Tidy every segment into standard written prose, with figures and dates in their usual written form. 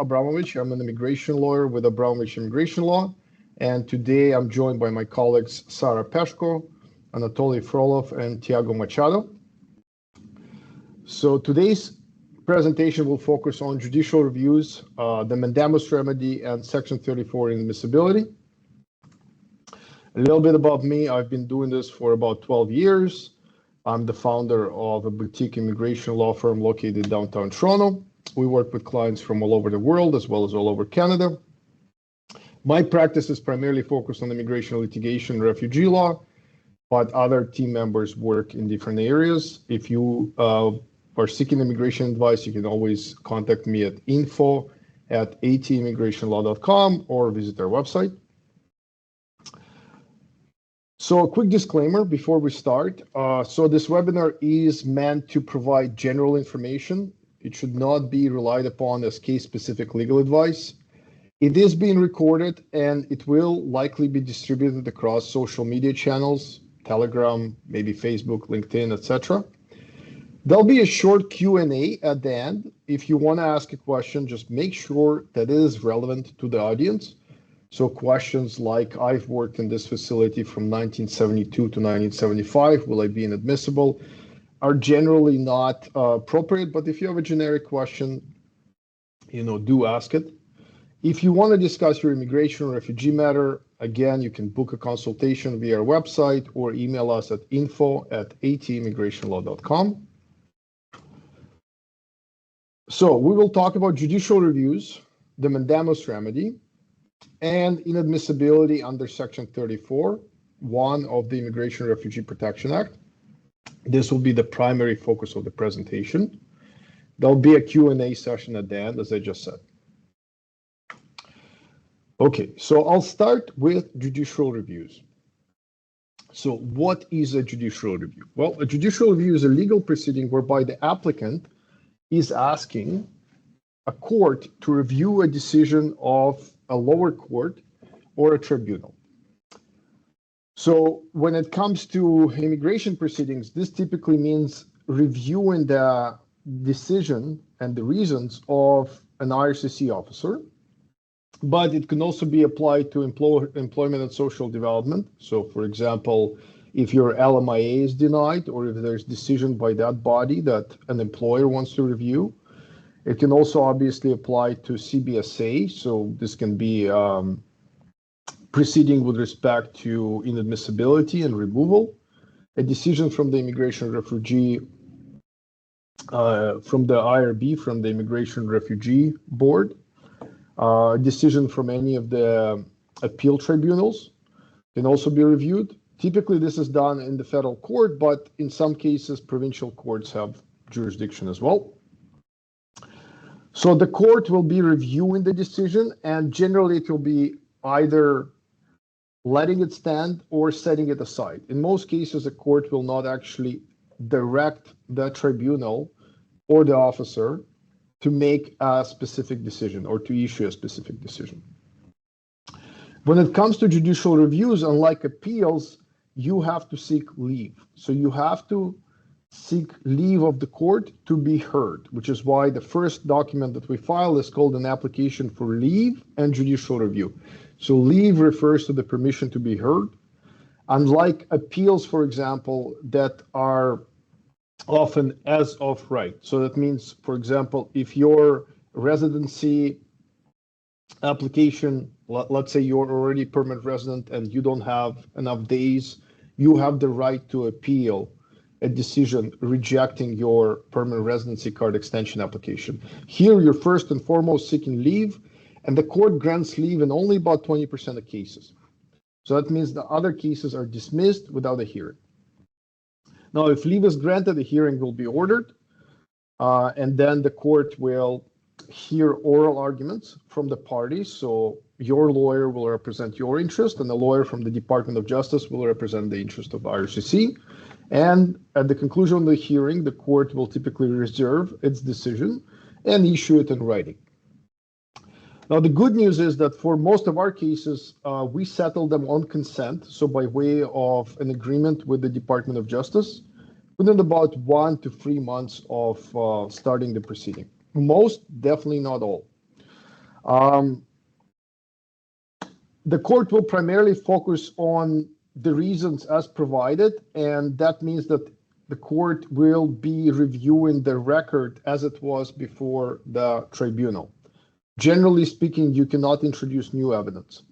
Abramovich. I'm an immigration lawyer with Abramovich Immigration Law. And today I'm joined by my colleagues Sara Peshko, Anatoly Frolov, and Tiago Machado. So today's presentation will focus on judicial reviews, the mandamus remedy, and Section 34 inadmissibility. A little bit about me. I've been doing this for about 12 years. I'm the founder of a boutique immigration law firm located downtown Toronto. We work with clients from all over the world as well as all over Canada. My practice is primarily focused on immigration litigation and refugee law, but other team members work in different areas. If you are seeking immigration advice, you can always contact me at info@atimmigrationlaw.com or visit our website. So a quick disclaimer before we start. So this webinar is meant to provide general information. It should not be relied upon as case-specific legal advice. It is being recorded and it will likely be distributed across social media channels, Telegram, maybe Facebook, LinkedIn, etc. There'll be a short Q&A at the end. If you want to ask a question, just make sure that it is relevant to the audience. So questions like, I've worked in this facility from 1972 to 1975, will I be inadmissible, are generally not appropriate. But if you have a generic question, do ask it. If you want to discuss your immigration or refugee matter, again, you can book a consultation via our website or email us at info@atimmigrationlaw.com. So we will talk about judicial reviews, the mandamus remedy, and inadmissibility under Section 34(1) of the Immigration and Refugee Protection Act. This will be the primary focus of the presentation. There'll be a Q&A session at the end, as I just said. Okay, so I'll start with judicial reviews. So what is a judicial review? Well, a judicial review is a legal proceeding whereby the applicant is asking a court to review a decision of a lower court or a tribunal. So when it comes to immigration proceedings, this typically means reviewing the decision and the reasons of an IRCC officer, but it can also be applied to employment and social development. So for example, if your LMIA is denied or if there's decision by that body that an employer wants to review. It can also obviously apply to CBSA. So this can be proceeding with respect to inadmissibility and removal, a decision from the Immigration and Refugee, from the IRB, from the Immigration and Refugee Board, a decision from any of the appeal tribunals can also be reviewed. Typically, this is done in the federal court, but in some cases, provincial courts have jurisdiction as well. So the court will be reviewing the decision, and generally it will be either letting it stand or setting it aside. In most cases, the court will not actually direct the tribunal or the officer to make a specific decision or to issue a specific decision. When it comes to judicial reviews, unlike appeals, you have to seek leave. So you have to seek leave of the court to be heard, which is why the first document that we file is called an application for leave and judicial review. So leave refers to the permission to be heard. Unlike appeals, for example, that are often as of right. So that means, for example, if your residency application, let's say you're already permanent resident and you don't have enough days, you have the right to appeal a decision rejecting your permanent residency card extension application. Here, you're first and foremost seeking leave, and the court grants leave in only about 20% of cases. So that means the other cases are dismissed without a hearing. Now, if leave is granted, a hearing will be ordered, and then the court will hear oral arguments from the parties. So your lawyer will represent your interest, and the lawyer from the Department of Justice will represent the interest of IRCC. And at the conclusion of the hearing, the court will typically reserve its decision and issue it in writing. Now, the good news is that for most of our cases, we settle them on consent, so by way of an agreement with the Department of Justice, within about 1 to 3 months of starting the proceeding. Most, definitely not all. Um, the court will primarily focus on the reasons as provided, and that means that the court will be reviewing the record as it was before the tribunal. Generally speaking, you cannot introduce new evidence.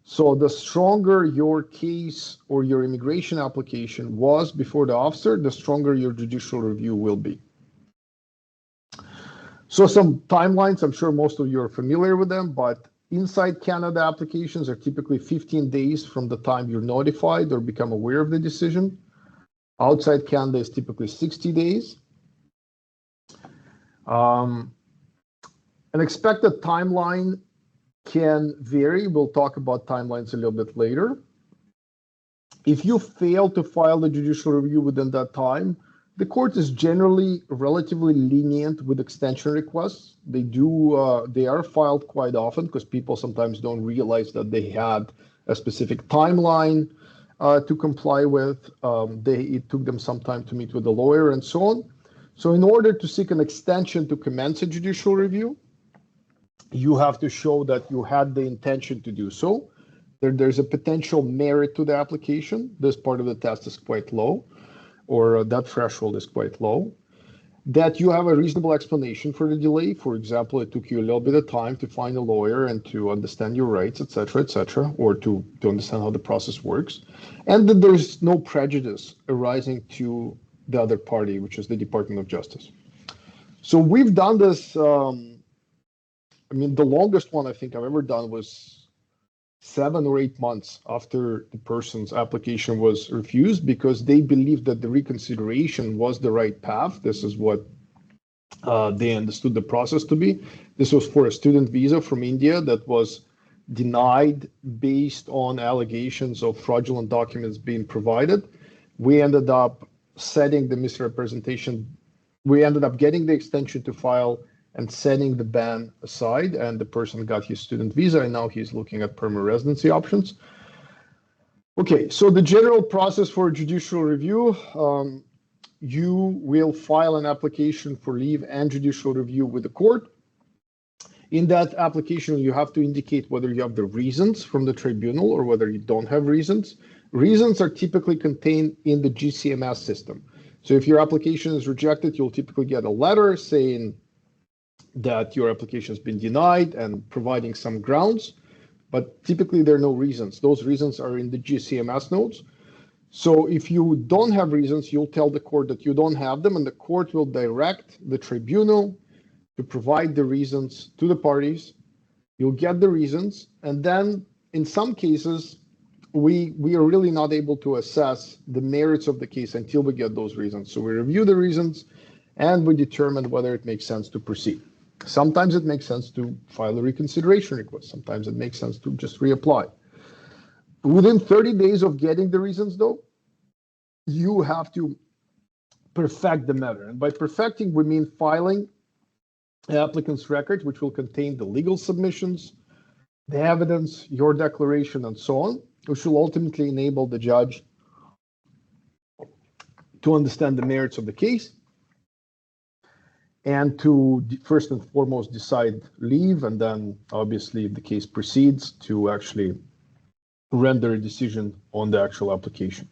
So the stronger your case or your immigration application was before the officer, the stronger your judicial review will be. So some timelines, I'm sure most of you are familiar with them, but inside Canada applications are typically 15 days from the time you're notified or become aware of the decision. Outside Canada is typically 60 days. An expected timeline can vary. We'll talk about timelines a little bit later. If you fail to file the judicial review within that time, the court is generally relatively lenient with extension requests. They are filed quite often because people sometimes don't realize that they had a specific timeline to comply with. It took them some time to meet with the lawyer and so on. So in order to seek an extension to commence a judicial review, you have to show that you had the intention to do so. There's a potential merit to the application. This part of the test is quite low, or that threshold is quite low. That you have a reasonable explanation for the delay. For example, it took you a little bit of time to find a lawyer and to understand your rights, et cetera, or to understand how the process works. And that there's no prejudice arising to the other party, which is the Department of Justice. So we've done this. The longest one I think I've ever done was 7 or 8 months after the person's application was refused because they believed that the reconsideration was the right path. This is what they understood the process to be. This was for a student visa from India that was denied based on allegations of fraudulent documents being provided. We ended up setting the misrepresentation. We ended up getting the extension to file and setting the ban aside, and the person got his student visa, and now he's looking at permanent residency options. Okay, so the general process for judicial review, you will file an application for leave and judicial review with the court. In that application, you have to indicate whether you have the reasons from the tribunal or whether you don't have reasons. Reasons are typically contained in the GCMS system. So if your application is rejected, you'll typically get a letter saying that your application has been denied and providing some grounds, but typically there are no reasons. Those reasons are in the GCMS notes. So if you don't have reasons, you'll tell the court that you don't have them, and the court will direct the tribunal to provide the reasons to the parties. You'll get the reasons, and then in some cases, we are really not able to assess the merits of the case until we get those reasons. So we review the reasons, and we determine whether it makes sense to proceed. Sometimes it makes sense to file a reconsideration request. Sometimes it makes sense to just reapply. Within 30 days of getting the reasons, though, you have to perfect the matter. And by perfecting, we mean filing the applicant's record, which will contain the legal submissions, the evidence, your declaration, and so on, which will ultimately enable the judge to understand the merits of the case and to first and foremost decide leave, and then obviously if the case proceeds to actually render a decision on the actual application.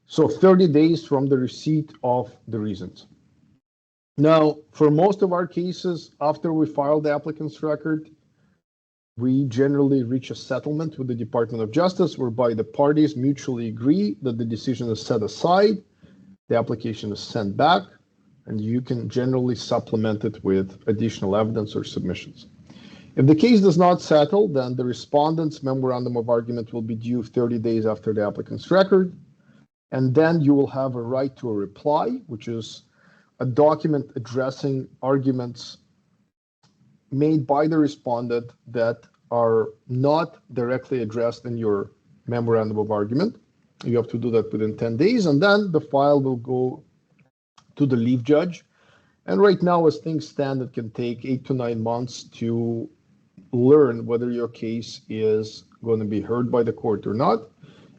So 30 days from the receipt of the reasons. Now, for most of our cases, after we file the applicant's record, we generally reach a settlement with the Department of Justice whereby the parties mutually agree that the decision is set aside, the application is sent back, and you can generally supplement it with additional evidence or submissions. If the case does not settle, then the respondent's memorandum of argument will be due 30 days after the applicant's record, and then you will have a right to a reply, which is a document addressing arguments made by the respondent that are not directly addressed in your memorandum of argument. You have to do that within 10 days, and then the file will go to the leave judge. And right now, as things stand, it can take 8 to 9 months to learn whether your case is going to be heard by the court or not.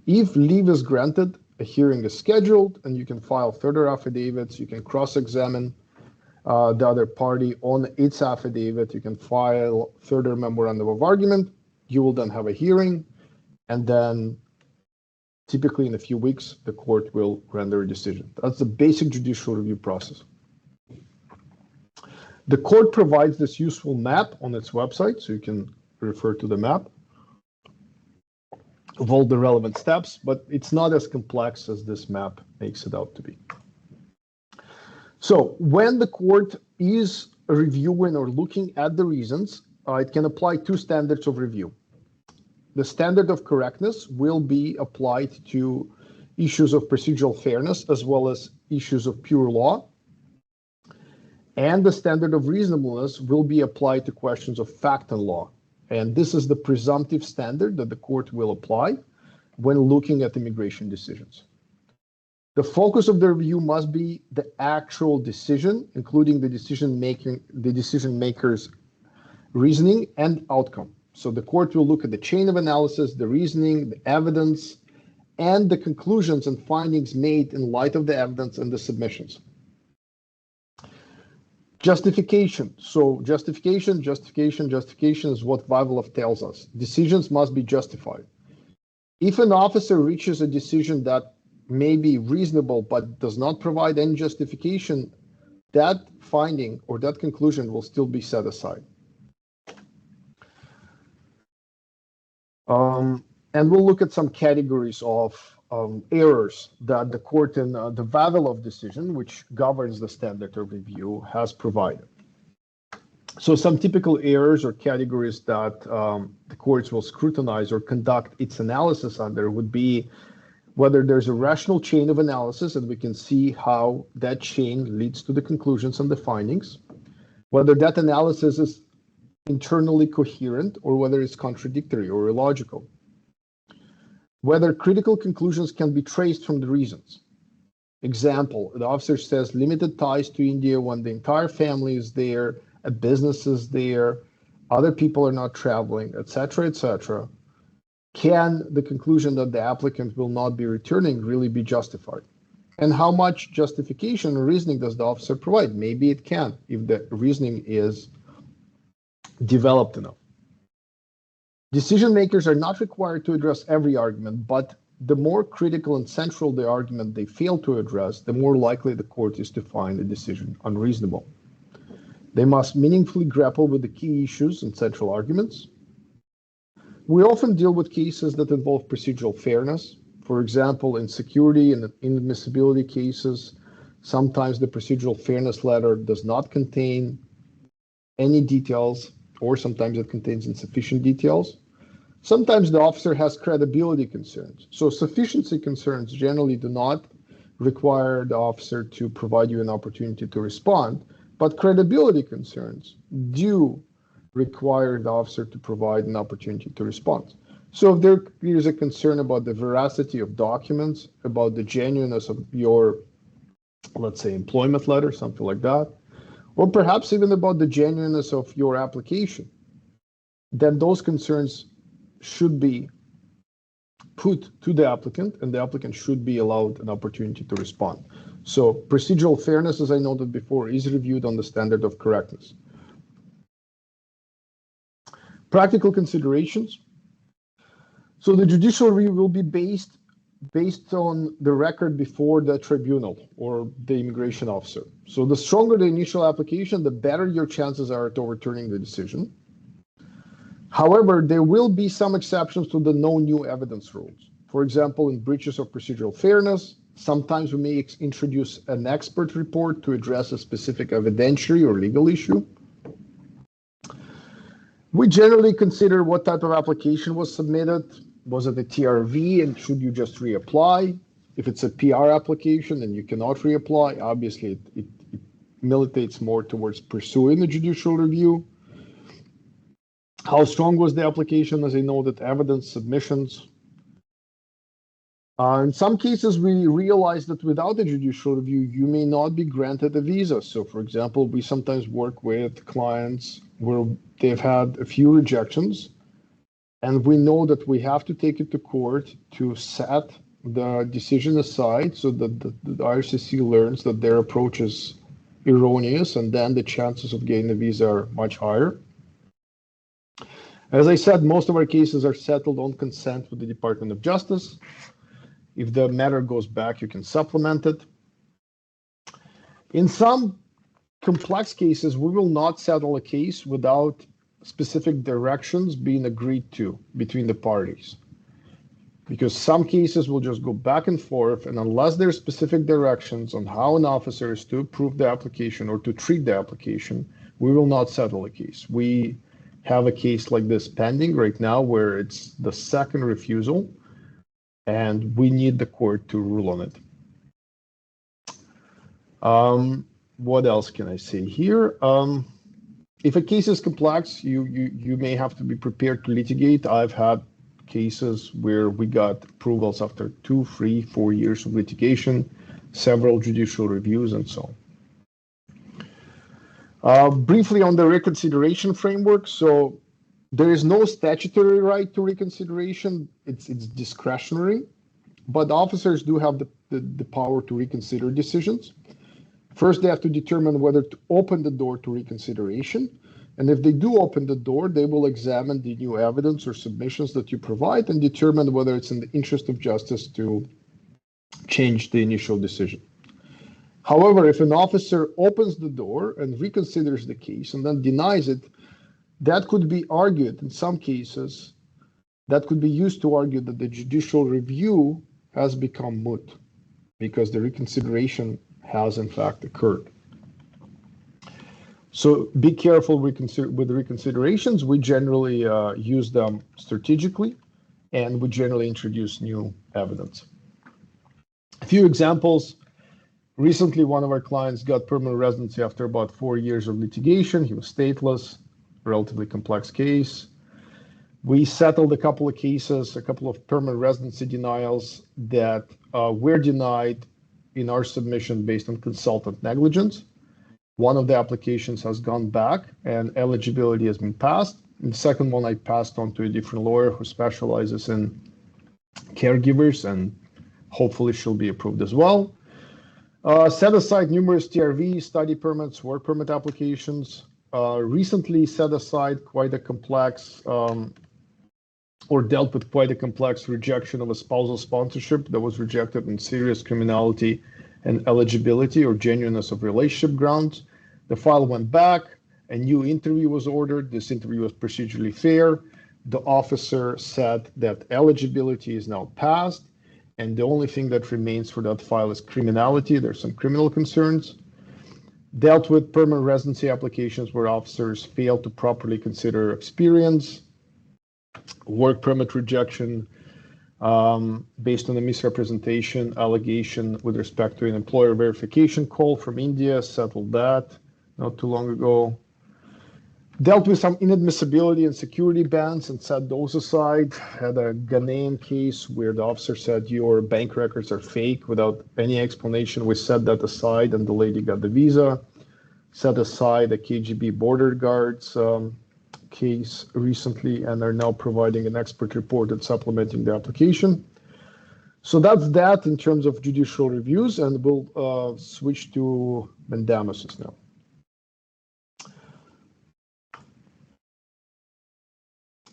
If leave is granted, a hearing is scheduled, and you can file further affidavits, you can cross-examine the other party on its affidavit. You can file further memorandum of argument. You will then have a hearing, and then typically in a few weeks, the court will render a decision. That's the basic judicial review process. The court provides this useful map on its website, so you can refer to the map of all the relevant steps, but it's not as complex as this map makes it out to be. So when the court is reviewing or looking at the reasons, it can apply two standards of review. The standard of correctness will be applied to issues of procedural fairness as well as issues of pure law. And the standard of reasonableness will be applied to questions of fact and law. And this is the presumptive standard that the court will apply when looking at immigration decisions. The focus of the review must be the actual decision, including the decision maker's reasoning and outcome. So the court will look at the chain of analysis, the reasoning, the evidence, and the conclusions and findings made in light of the evidence and the submissions. Justification. So justification is what Vavilov tells us. Decisions must be justified. If an officer reaches a decision that may be reasonable but does not provide any justification, that finding or that conclusion will still be set aside. And we'll look at some categories of errors that the court in the Vavilov decision, which governs the standard of review, has provided. So some typical errors or categories that the courts will scrutinize or conduct its analysis under would be whether there's a rational chain of analysis and we can see how that chain leads to the conclusions and the findings, whether that analysis is internally coherent or whether it's contradictory or illogical, whether critical conclusions can be traced from the reasons. Example, the officer says limited ties to India when the entire family is there, a business is there, other people are not traveling, etc., etc. Can the conclusion that the applicant will not be returning really be justified? And how much justification or reasoning does the officer provide? Maybe it can, if the reasoning is developed enough. Decision makers are not required to address every argument, but the more critical and central the argument they fail to address, the more likely the court is to find the decision unreasonable. They must meaningfully grapple with the key issues and central arguments. We often deal with cases that involve procedural fairness. For example, in security and inadmissibility cases, sometimes the procedural fairness letter does not contain any details, or sometimes it contains insufficient details. Sometimes the officer has credibility concerns. So sufficiency concerns generally do not require the officer to provide you an opportunity to respond, but credibility concerns do require the officer to provide an opportunity to respond. So if there is a concern about the veracity of documents, about the genuineness of your, let's say, employment letter, something like that, or perhaps even about the genuineness of your application, then those concerns should be put to the applicant, and the applicant should be allowed an opportunity to respond. So procedural fairness, as I noted before, is reviewed on the standard of correctness. Practical considerations. So the judicial review will be based on the record before the tribunal or the immigration officer. So the stronger the initial application, the better your chances are at overturning the decision. However, there will be some exceptions to the no new evidence rules. For example, in breaches of procedural fairness, sometimes we may introduce an expert report to address a specific evidentiary or legal issue. We generally consider what type of application was submitted. Was it a TRV, and should you just reapply? If it's a PR application and you cannot reapply, obviously it militates more towards pursuing a judicial review. How strong was the application? As I know, that evidence submissions. In some cases, we realize that without a judicial review, you may not be granted a visa. So, for example, we sometimes work with clients where they've had a few rejections, and we know that we have to take it to court to set the decision aside so that the IRCC learns that their approach is erroneous, and then the chances of getting a visa are much higher. As I said, most of our cases are settled on consent with the Department of Justice. If the matter goes back, you can supplement it. In some complex cases, we will not settle a case without specific directions being agreed to between the parties. Because some cases will just go back and forth, and unless there's specific directions on how an officer is to approve the application or to treat the application, we will not settle a case. We have a case like this pending right now where it's the second refusal, and we need the court to rule on it. What else can I say here? If a case is complex, you may have to be prepared to litigate. I've had cases where we got approvals after 2, 3, 4 years of litigation, several judicial reviews, and so on. Briefly on the reconsideration framework. So there is no statutory right to reconsideration. It's discretionary, but officers do have the power to reconsider decisions. First, they have to determine whether to open the door to reconsideration. And if they do open the door, they will examine the new evidence or submissions that you provide and determine whether it's in the interest of justice to change the initial decision. However, if an officer opens the door and reconsiders the case and then denies it, that could be argued in some cases, that could be used to argue that the judicial review has become moot because the reconsideration has in fact occurred. So be careful with reconsiderations. We generally use them strategically, and we generally introduce new evidence. A few examples. Recently, one of our clients got permanent residency after about 4 years of litigation. He was stateless, relatively complex case. We settled a couple of cases, a couple of permanent residency denials that were denied in our submission based on consultant negligence. One of the applications has gone back and eligibility has been passed. And the second one I passed on to a different lawyer who specializes in caregivers, and hopefully she'll be approved as well. Set aside numerous TRV, study permits, work permit applications. Recently set aside quite a complex or dealt with quite a complex rejection of a spousal sponsorship that was rejected on serious criminality and eligibility or genuineness of relationship grounds. The file went back, a new interview was ordered. This interview was procedurally fair. The officer said that eligibility is now passed, and the only thing that remains for that file is criminality. There's some criminal concerns. Dealt with permanent residency applications where officers failed to properly consider experience, work permit rejection, based on a misrepresentation allegation with respect to an employer verification call from India, settled that not too long ago. Dealt with some inadmissibility and security bans and set those aside. Had a Ghanaian case where the officer said your bank records are fake without any explanation. We set that aside and the lady got the visa. Set aside a KGB border guards case recently and are now providing an expert report and supplementing the application. So that's that in terms of judicial reviews, and we'll switch to mandamuses now.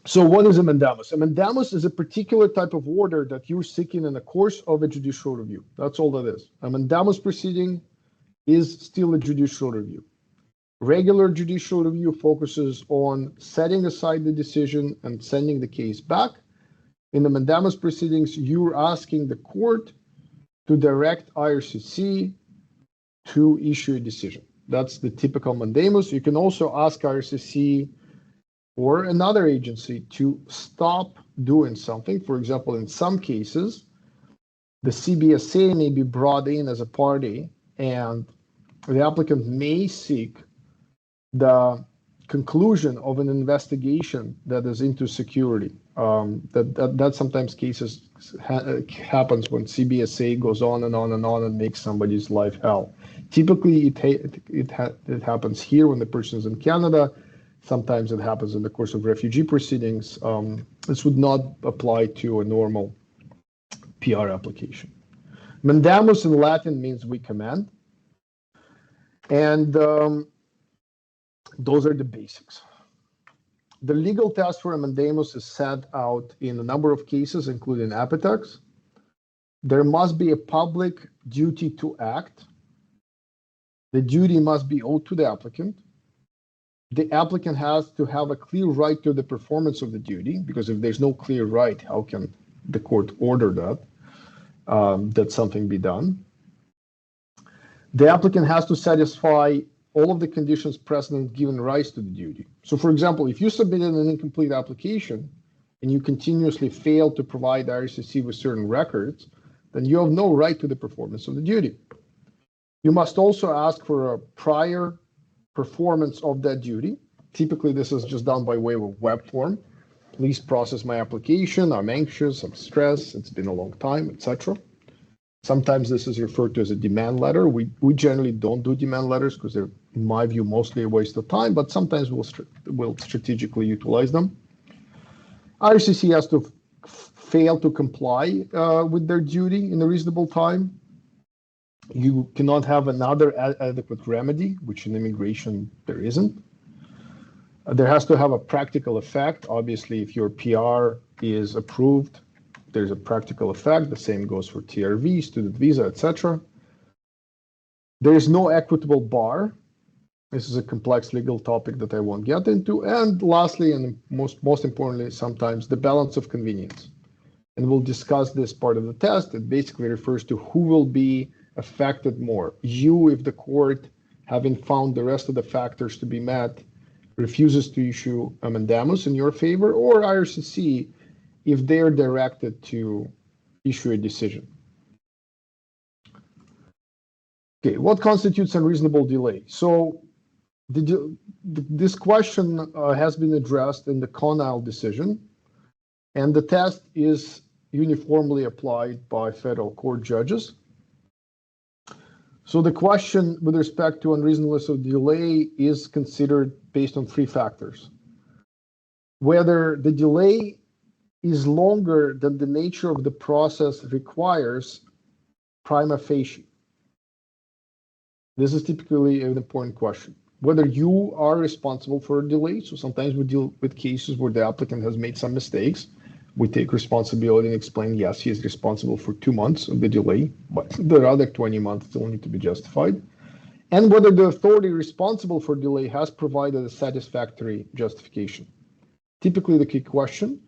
So what is a mandamus? A mandamus is a particular type of order that you're seeking in the course of a judicial review. That's all that is. A mandamus proceeding is still a judicial review. Regular judicial review focuses on setting aside the decision and sending the case back. In the mandamus proceedings, you're asking the court to direct IRCC to issue a decision. That's the typical mandamus. You can also ask IRCC or another agency to stop doing something. For example, in some cases, the CBSA may be brought in as a party, and the applicant may seek the conclusion of an investigation that is into security. That sometimes happens when CBSA goes on and on and on and makes somebody's life hell. Typically, it happens here when the person is in Canada. Sometimes it happens in the course of refugee proceedings. This would not apply to a normal PR application. Mandamus in Latin means we command. And those are the basics. The legal test for a mandamus is set out in a number of cases, including Apotex. There must be a public duty to act. The duty must be owed to the applicant. The applicant has to have a clear right to the performance of the duty, because if there's no clear right, how can the court order that something be done? The applicant has to satisfy all of the conditions precedent given rise to the duty. So for example, if you submitted an incomplete application and you continuously fail to provide IRCC with certain records, then you have no right to the performance of the duty. You must also ask for a prior performance of that duty. Typically, this is just done by way of a web form. Please process my application. I'm anxious, I'm stressed, it's been a long time, etc. Sometimes this is referred to as a demand letter. We generally don't do demand letters because they're, in my view, mostly a waste of time, but sometimes we'll strategically utilize them. IRCC has to fail to comply with their duty in a reasonable time. You cannot have another adequate remedy, which in immigration there isn't. There has to have a practical effect. Obviously, if your PR is approved, there's a practical effect. The same goes for TRV, student visa, etc. There is no equitable bar. This is a complex legal topic that I won't get into. And lastly, and most importantly, sometimes the balance of convenience. And we'll discuss this part of the test. It basically refers to who will be affected more. You, if the court, having found the rest of the factors to be met, refuses to issue a mandamus in your favor, or IRCC, if they are directed to issue a decision. Okay, what constitutes unreasonable delay? So this question has been addressed in the Conall decision, and the test is uniformly applied by federal court judges. So the question with respect to unreasonableness of delay is considered based on three factors. Whether the delay is longer than the nature of the process requires prima facie. This is typically an important question. Whether you are responsible for a delay, so sometimes we deal with cases where the applicant has made some mistakes. We take responsibility and explain, yes, he is responsible for 2 months of the delay, but the other 20 months still need to be justified. And whether the authority responsible for delay has provided a satisfactory justification. Typically the key question.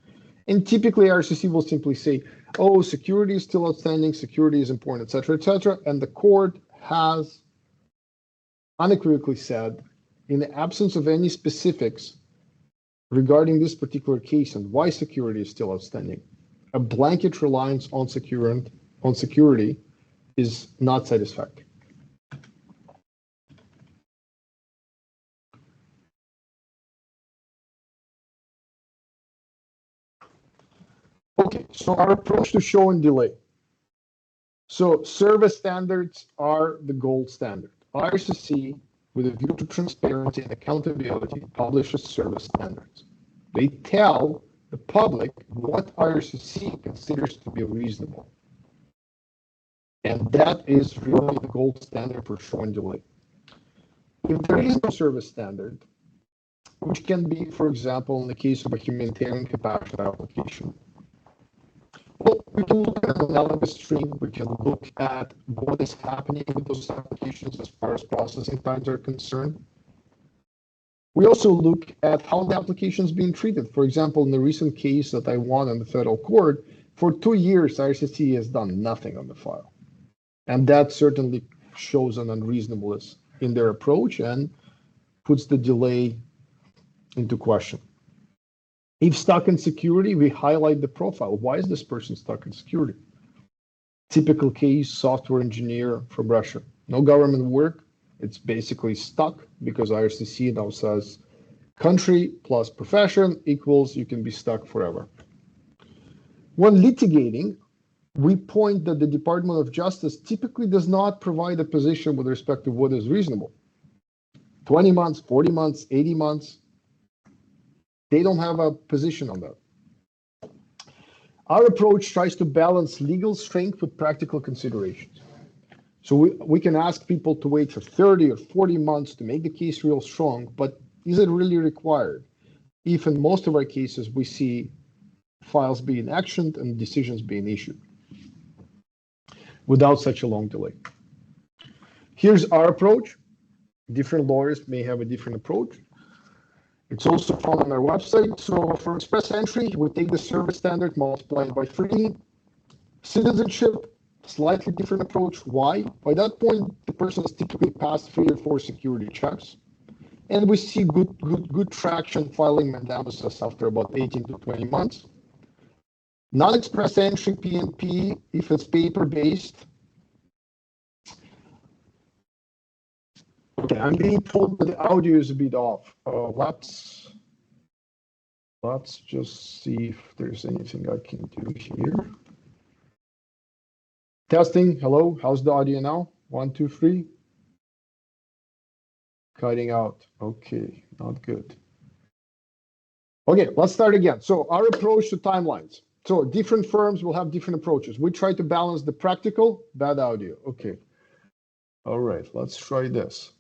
And typically IRCC will simply say, oh, security is still outstanding, security is important, et cetera, and the court has unequivocally said, in the absence of any specifics regarding this particular case and why security is still outstanding, a blanket reliance on security is not satisfactory. Okay, so our approach to show and delay. So service standards are the gold standard. IRCC, with a view to transparency and accountability, publishes service standards. They tell the public what IRCC considers to be reasonable. And that is really the gold standard for show and delay. If there is no service standard, which can be, for example, in the case of a humanitarian compassion application, well, we can look at an analogous stream. We can look at what is happening with those applications as far as processing times are concerned. We also look at how the application is being treated. For example, in the recent case that I won in the federal court, for 2 years, IRCC has done nothing on the file. And that certainly shows an unreasonableness in their approach and puts the delay into question. If stuck in security, we highlight the profile. Why is this person stuck in security? Typical case, software engineer from Russia. No government work. It's basically stuck because IRCC now says country plus profession equals you can be stuck forever. When litigating, we point that the Department of Justice typically does not provide a position with respect to what is reasonable. 20 months, 40 months, 80 months. They don't have a position on that. Our approach tries to balance legal strength with practical considerations. So we can ask people to wait for 30 or 40 months to make the case real strong, but is it really required? If in most of our cases we see files being actioned and decisions being issued without such a long delay. Here's our approach. Different lawyers may have a different approach. It's also found on our website. So for express entry, we take the service standard multiplied by 3. Citizenship, slightly different approach. Why? By that point, the person has typically passed 3 or 4 security checks. And we see good traction filing mandamuses after about 18 to 20 months. Non-express entry PNP, if it's paper-based. Okay, I'm being told that the audio is a bit off. Let's just see if there's anything I can do here. Testing, hello, how's the audio now? 1, 2, 3. Cutting out, okay, not good. Okay, let's start again. So our approach to timelines. So different firms will have different approaches. We try to balance the practical, bad audio, okay. All right, let's try this.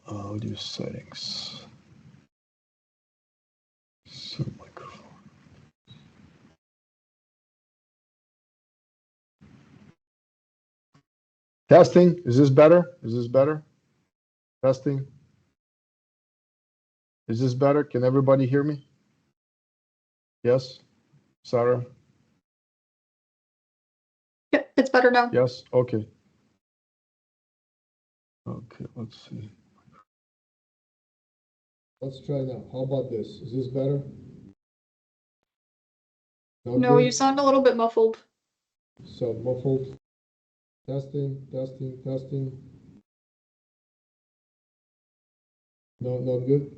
Audio settings. So microphone. Testing, is this better? Is this better? Testing. Is this better? Can everybody hear me? Yes? Sarah? Yep, it's better now. Yes? Okay. Okay, let's see. Let's try now. How about this? Is this better? No, you sound a little bit muffled. So muffled. Testing, testing, testing. No, not good.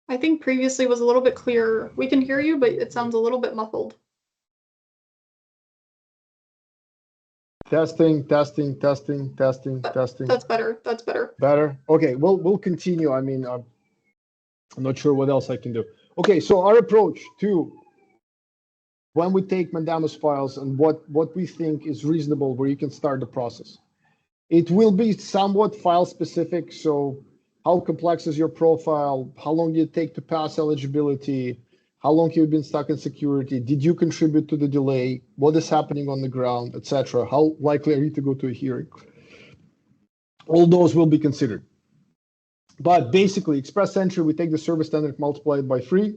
I think previously was a little bit clearer. We can hear you, but it sounds a little bit muffled. Testing, testing, testing, testing, testing. That's better. That's better. Better. Okay, we'll continue. I mean, I'm not sure what else I can do. Okay, so our approach to when we take mandamus files and what we think is reasonable where you can start the process. It will be somewhat file specific. So how complex is your profile? How long did it take to pass eligibility? How long have you been stuck in security? Did you contribute to the delay? What is happening on the ground, etc.? How likely are you to go to a hearing? All those will be considered. But basically, express entry, we take the service standard multiplied by 3.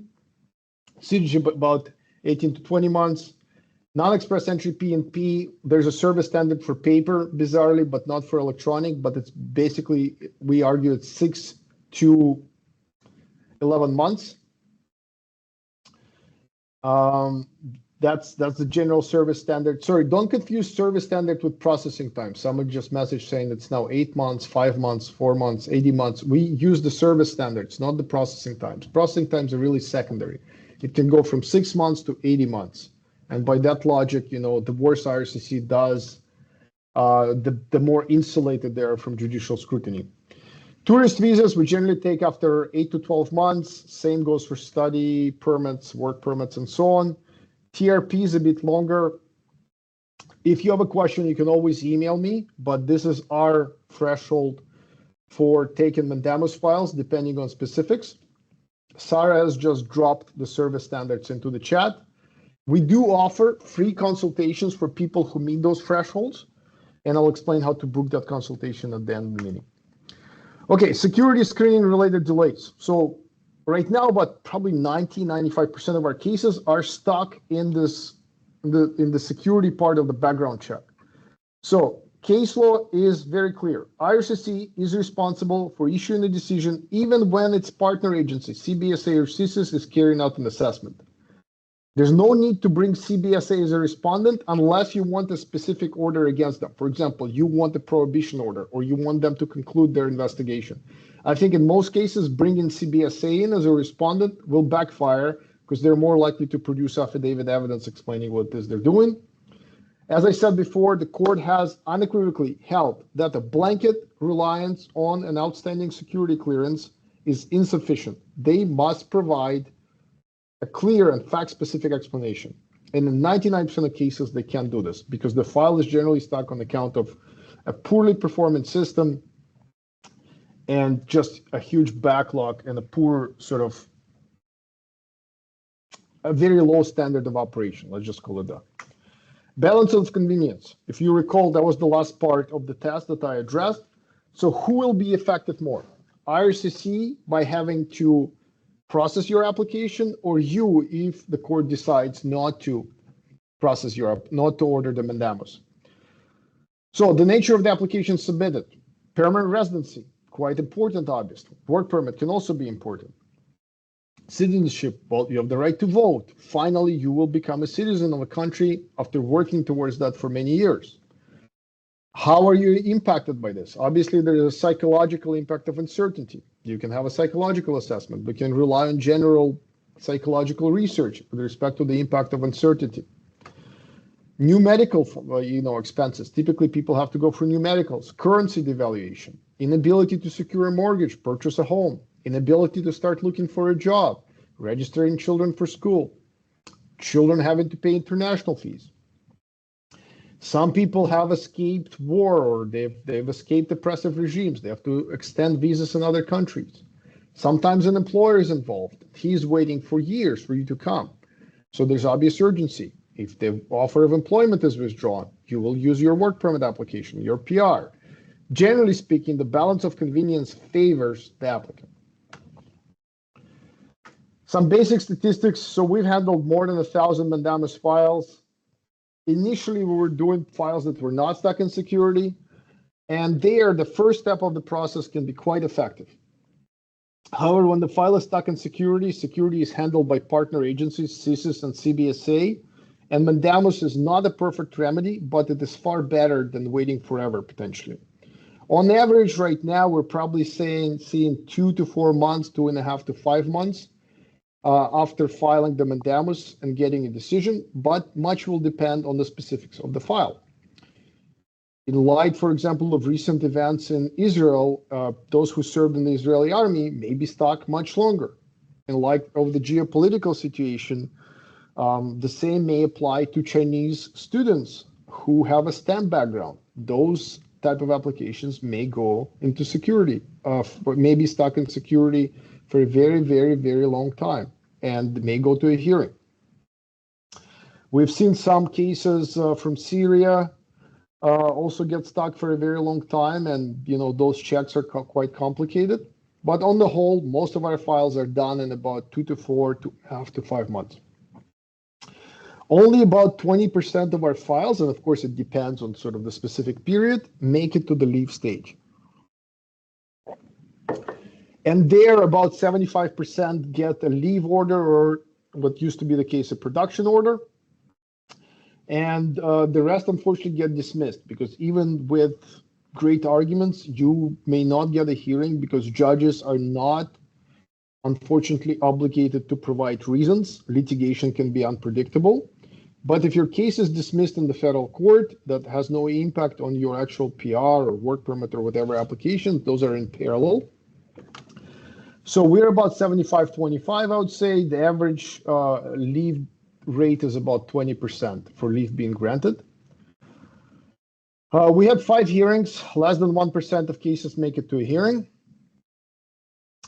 Citizenship about 18 to 20 months. Non-express entry PNP, there's a service standard for paper, bizarrely, but not for electronic. But it's basically, we argue it's 6 to 11 months. That's the general service standard. Sorry, don't confuse service standard with processing time. Someone just messaged saying it's now 8 months, 5 months, 4 months, 80 months. We use the service standards, not the processing times. Processing times are really secondary. It can go from 6 months to 80 months. And by that logic, you know, the worse IRCC does, the more insulated they are from judicial scrutiny. Tourist visas, we generally take after 8 to 12 months. Same goes for study permits, work permits, and so on. TRP is a bit longer. If you have a question, you can always email me, but this is our threshold for taking mandamus files, depending on specifics. Sarah has just dropped the service standards into the chat. We do offer free consultations for people who meet those thresholds, and I'll explain how to book that consultation at the end of the meeting. Okay, security screening related delays. So right now, about probably 95% of our cases are stuck in this, in the security part of the background check. So case law is very clear. IRCC is responsible for issuing a decision even when its partner agency, CBSA or CSIS, is carrying out an assessment. There's no need to bring CBSA as a respondent unless you want a specific order against them. For example, you want a prohibition order or you want them to conclude their investigation. I think in most cases, bringing CBSA in as a respondent will backfire because they're more likely to produce affidavit evidence explaining what it is they're doing. As I said before, the court has unequivocally held that a blanket reliance on an outstanding security clearance is insufficient. They must provide a clear and fact-specific explanation. And in 99% of cases, they can't do this because the file is generally stuck on account of a poorly performing system and just a huge backlog and a poor sort of a very low standard of operation. Let's just call it that. Balance of convenience. If you recall, that was the last part of the test that I addressed. So who will be affected more? IRCC by having to process your application, or you if the court decides not to process not to order the mandamus. So the nature of the application submitted. Permanent residency, quite important, obviously. Work permit can also be important. Citizenship, well, you have the right to vote. Finally, you will become a citizen of a country after working towards that for many years. How are you impacted by this? Obviously, there is a psychological impact of uncertainty. You can have a psychological assessment, but can rely on general psychological research with respect to the impact of uncertainty. New medical, expenses. Typically, people have to go for new medicals. Currency devaluation, inability to secure a mortgage, purchase a home, inability to start looking for a job, registering children for school, children having to pay international fees. Some people have escaped war, or they've escaped oppressive regimes. They have to extend visas in other countries. Sometimes an employer is involved. He's waiting for years for you to come. So there's obvious urgency. If the offer of employment is withdrawn, you will use your work permit application, your PR. Generally speaking, the balance of convenience favors the applicant. Some basic statistics. So we've handled more than 1,000 mandamus files. Initially, we were doing files that were not stuck in security, and there, the first step of the process can be quite effective. However, when the file is stuck in security, security is handled by partner agencies, CSIS and CBSA, and mandamus is not a perfect remedy, but it is far better than waiting forever, potentially. On average, right now, we're probably seeing 2 to 4 months, 2.5 to 5 months, after filing the mandamus and getting a decision, but much will depend on the specifics of the file. In light, for example, of recent events in Israel, those who served in the Israeli army may be stuck much longer. In light of the geopolitical situation, the same may apply to Chinese students who have a STEM background. Those type of applications may go into security, may be stuck in security for a very, very, very long time and may go to a hearing. We've seen some cases from Syria also get stuck for a very long time, and those checks are quite complicated. But on the whole, most of our files are done in about 2 to 4 to 2.5 to 5 months. Only about 20% of our files, and of course it depends on sort of the specific period, make it to the leave stage. And there, about 75% get a leave order, or what used to be the case, a production order. And the rest, unfortunately, get dismissed because even with great arguments, you may not get a hearing because judges are not, unfortunately, obligated to provide reasons. Litigation can be unpredictable. But if your case is dismissed in the federal court, that has no impact on your actual PR or work permit or whatever applications, those are in parallel. So we're about 75-25, I would say. The average leave rate is about 20% for leave being granted. We had 5 hearings. Less than 1% of cases make it to a hearing.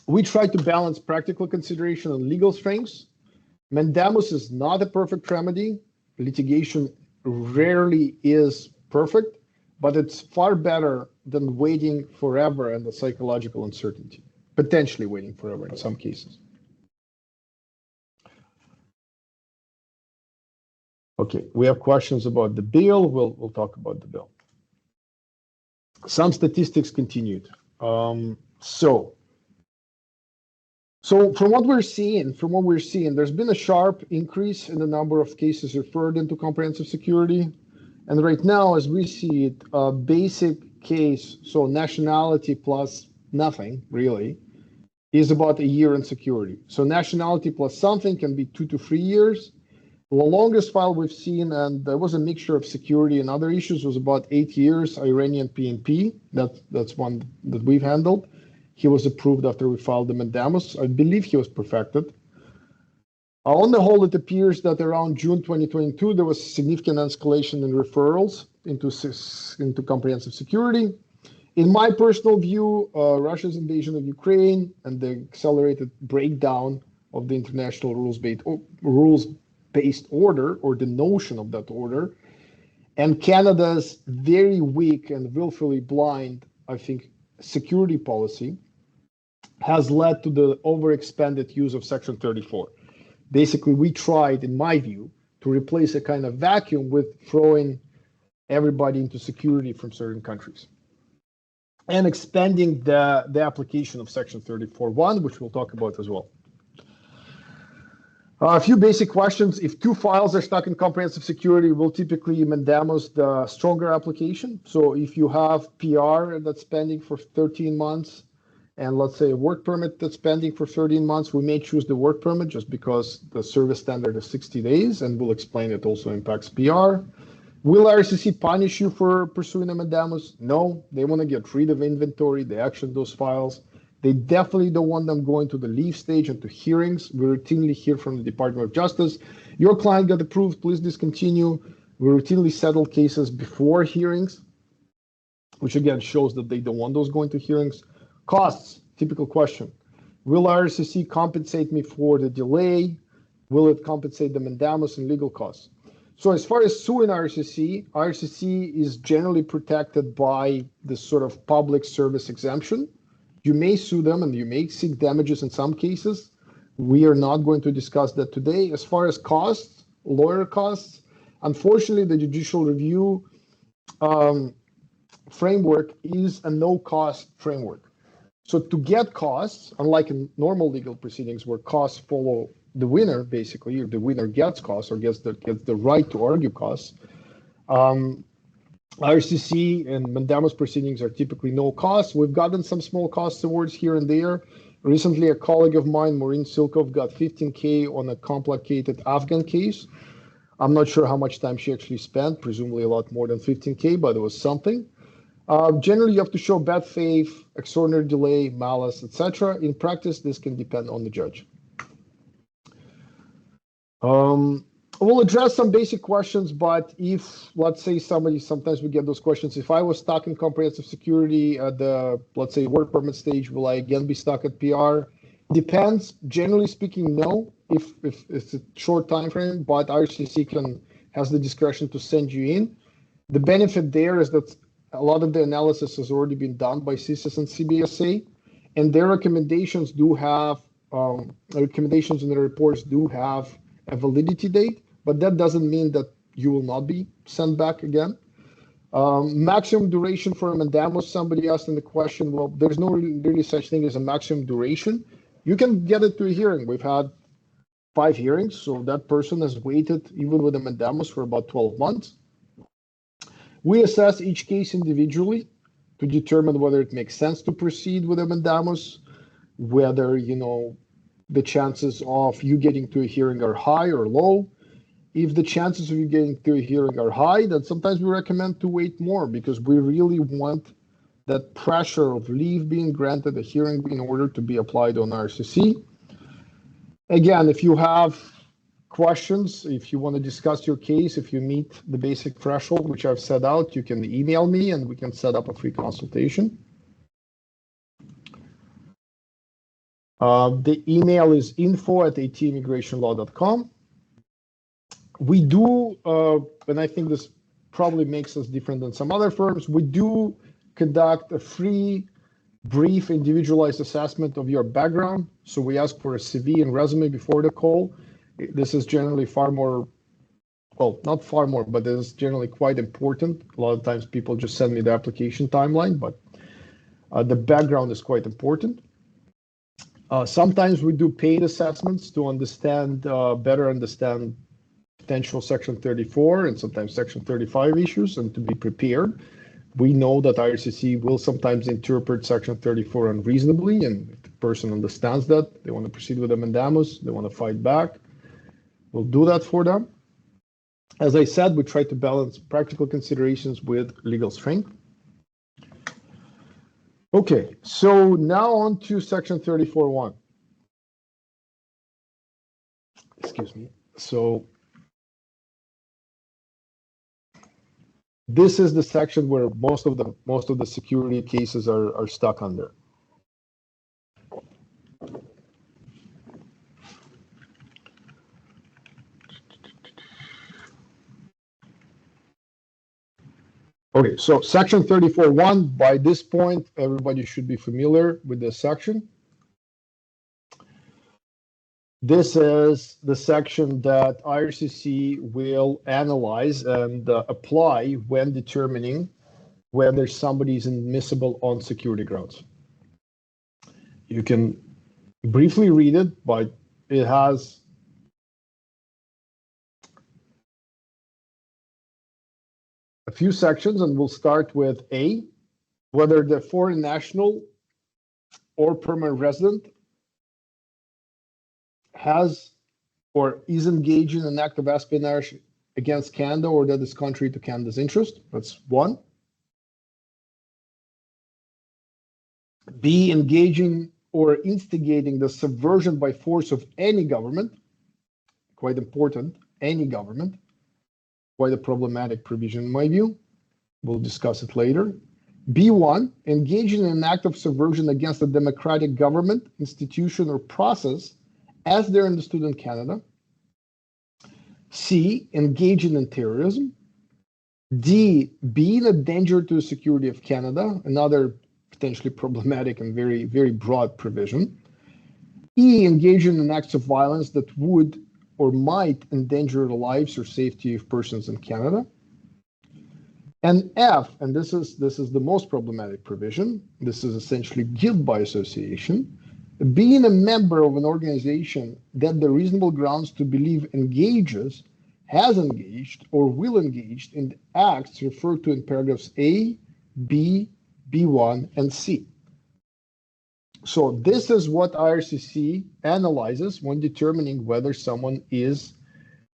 We try to balance practical consideration and legal strengths. Mandamus is not a perfect remedy. Litigation rarely is perfect, but it's far better than waiting forever and the psychological uncertainty, potentially waiting forever in some cases. Okay, we have questions about the bill. We'll talk about the bill. Some statistics continued. So from what we're seeing, there's been a sharp increase in the number of cases referred into comprehensive security. And right now, as we see it, a basic case, so nationality plus nothing, really, is about a year in security. So nationality plus something can be 2 to 3 years. The longest file we've seen, and there was a mixture of security and other issues, was about 8 years, Iranian PNP. That's one that we've handled. He was approved after we filed the mandamus. I believe he was perfected. On the whole, it appears that around June 2022, there was significant escalation in referrals into comprehensive security. In my personal view, Russia's invasion of Ukraine and the accelerated breakdown of the international rules-based order, or the notion of that order, and Canada's very weak and willfully blind, I think, security policy has led to the overexpanded use of Section 34. Basically, we tried, in my view, to replace a kind of vacuum with throwing everybody into security from certain countries and expanding the application of Section 34.1, which we'll talk about as well. A few basic questions. If two files are stuck in comprehensive security, we'll typically mandamus the stronger application. So if you have PR that's pending for 13 months, and let's say a work permit that's pending for 13 months, we may choose the work permit just because the service standard is 60 days, and we'll explain it also impacts PR. Will RCC punish you for pursuing a mandamus? No, they want to get rid of inventory, they action those files. They definitely don't want them going to the leave stage and to hearings. We routinely hear from the Department of Justice, your client got approved, please discontinue. We routinely settle cases before hearings, which again shows that they don't want those going to hearings. Costs, typical question. Will RCC compensate me for the delay? Will it compensate the mandamus and legal costs? So as far as suing RCC is generally protected by this sort of public service exemption. You may sue them and you may seek damages in some cases. We are not going to discuss that today. As far as costs, lawyer costs, unfortunately, the judicial review framework is a no-cost framework. So to get costs, unlike in normal legal proceedings where costs follow the winner, basically, or the winner gets costs or gets the right to argue costs, RCC and mandamus proceedings are typically no cost. We've gotten some small cost awards here and there. Recently, a colleague of mine, Maureen Silkov, got $15K on a complicated Afghan case. I'm not sure how much time she actually spent, presumably a lot more than $15K, but it was something. Generally, you have to show bad faith, extraordinary delay, malice, etc. In practice, this can depend on the judge. We'll address some basic questions, but if, let's say sometimes we get those questions, if I was stuck in comprehensive security at the, let's say, work permit stage, will I again be stuck at PR? Depends. Generally speaking, no, if it's a short time frame, but RCC has the discretion to send you in. The benefit there is that a lot of the analysis has already been done by CSIS and CBSA, and their recommendations do have, recommendations in the reports do have a validity date, but that doesn't mean that you will not be sent back again. Maximum duration for a mandamus, somebody asked in the question, well, there's no really such thing as a maximum duration. You can get it to a hearing. We've had 5 hearings, so that person has waited, even with a mandamus, for about 12 months. We assess each case individually to determine whether it makes sense to proceed with a mandamus, whether, the chances of you getting to a hearing are high or low. If the chances of you getting to a hearing are high, then sometimes we recommend to wait more because we really want that pressure of leave being granted, a hearing being ordered to be applied on RCC. Again, if you have questions, if you want to discuss your case, if you meet the basic threshold, which I've set out, you can email me and we can set up a free consultation. The email is info@atimmigrationlaw.com. We do, and I think this probably makes us different than some other firms, we do conduct a free, brief, individualized assessment of your background. So we ask for a CV and resume before the call. This is generally far more, well, not far more, but it is generally quite important. A lot of times people just send me the application timeline, but the background is quite important. Sometimes we do paid assessments to better understand potential Section 34 and sometimes Section 35 issues and to be prepared. We know that IRCC will sometimes interpret Section 34 unreasonably, and if the person understands that, they want to proceed with a mandamus, they want to fight back, we'll do that for them. As I said, we try to balance practical considerations with legal strength. Okay, so now on to Section 34.1. excuse me. So this is the section where most of the security cases are stuck under. Okay, so section 34.1, by this point, everybody should be familiar with this section. This is the section that IRCC will analyze and apply when determining whether somebody is admissible on security grounds. You can briefly read it, but it has a few sections, and we'll start with A, whether the foreign national or permanent resident has or is engaged in an act of espionage against Canada or that is contrary to Canada's interest. That's one. B, engaging or instigating the subversion by force of any government. Quite important, any government. Quite a problematic provision in my view. We'll discuss it later. B1, engaging in an act of subversion against a democratic government, institution, or process as they're understood in Canada. C, engaging in terrorism. D, being a danger to the security of Canada, another potentially problematic and very, very broad provision. E, engaging in acts of violence that would or might endanger the lives or safety of persons in Canada. And F, and this is the most problematic provision, this is essentially guilt by association, being a member of an organization that the reasonable grounds to believe engages, has engaged, or will engage in acts referred to in paragraphs A, B, B1, and C. So this is what IRCC analyzes when determining whether someone is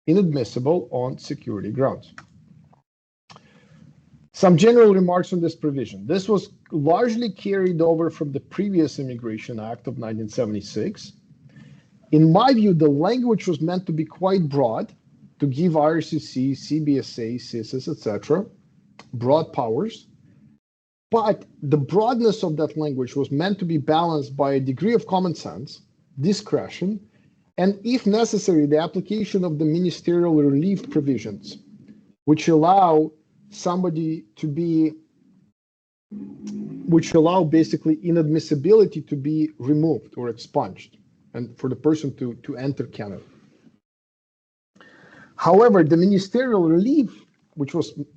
inadmissible on security grounds. Some general remarks on this provision. This was largely carried over from the previous Immigration Act of 1976. In my view, the language was meant to be quite broad, to give IRCC, CBSA, CSIS, etc., broad powers. But the broadness of that language was meant to be balanced by a degree of common sense, discretion, and if necessary, the application of the ministerial relief provisions, which allow somebody to be, which allow basically inadmissibility to be removed or expunged, and for the person to enter Canada. However, the ministerial relief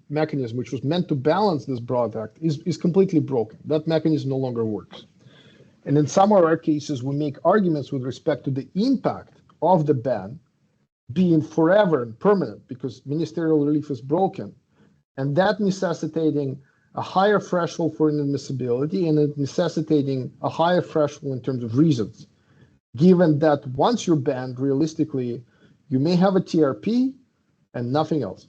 mechanism, which was meant to balance this broad act, is completely broken. That mechanism no longer works. And in some of our cases, we make arguments with respect to the impact of the ban being forever and permanent because ministerial relief is broken, and that necessitating a higher threshold for inadmissibility and it necessitating a higher threshold in terms of reasons, given that once you're banned, realistically, you may have a TRP and nothing else.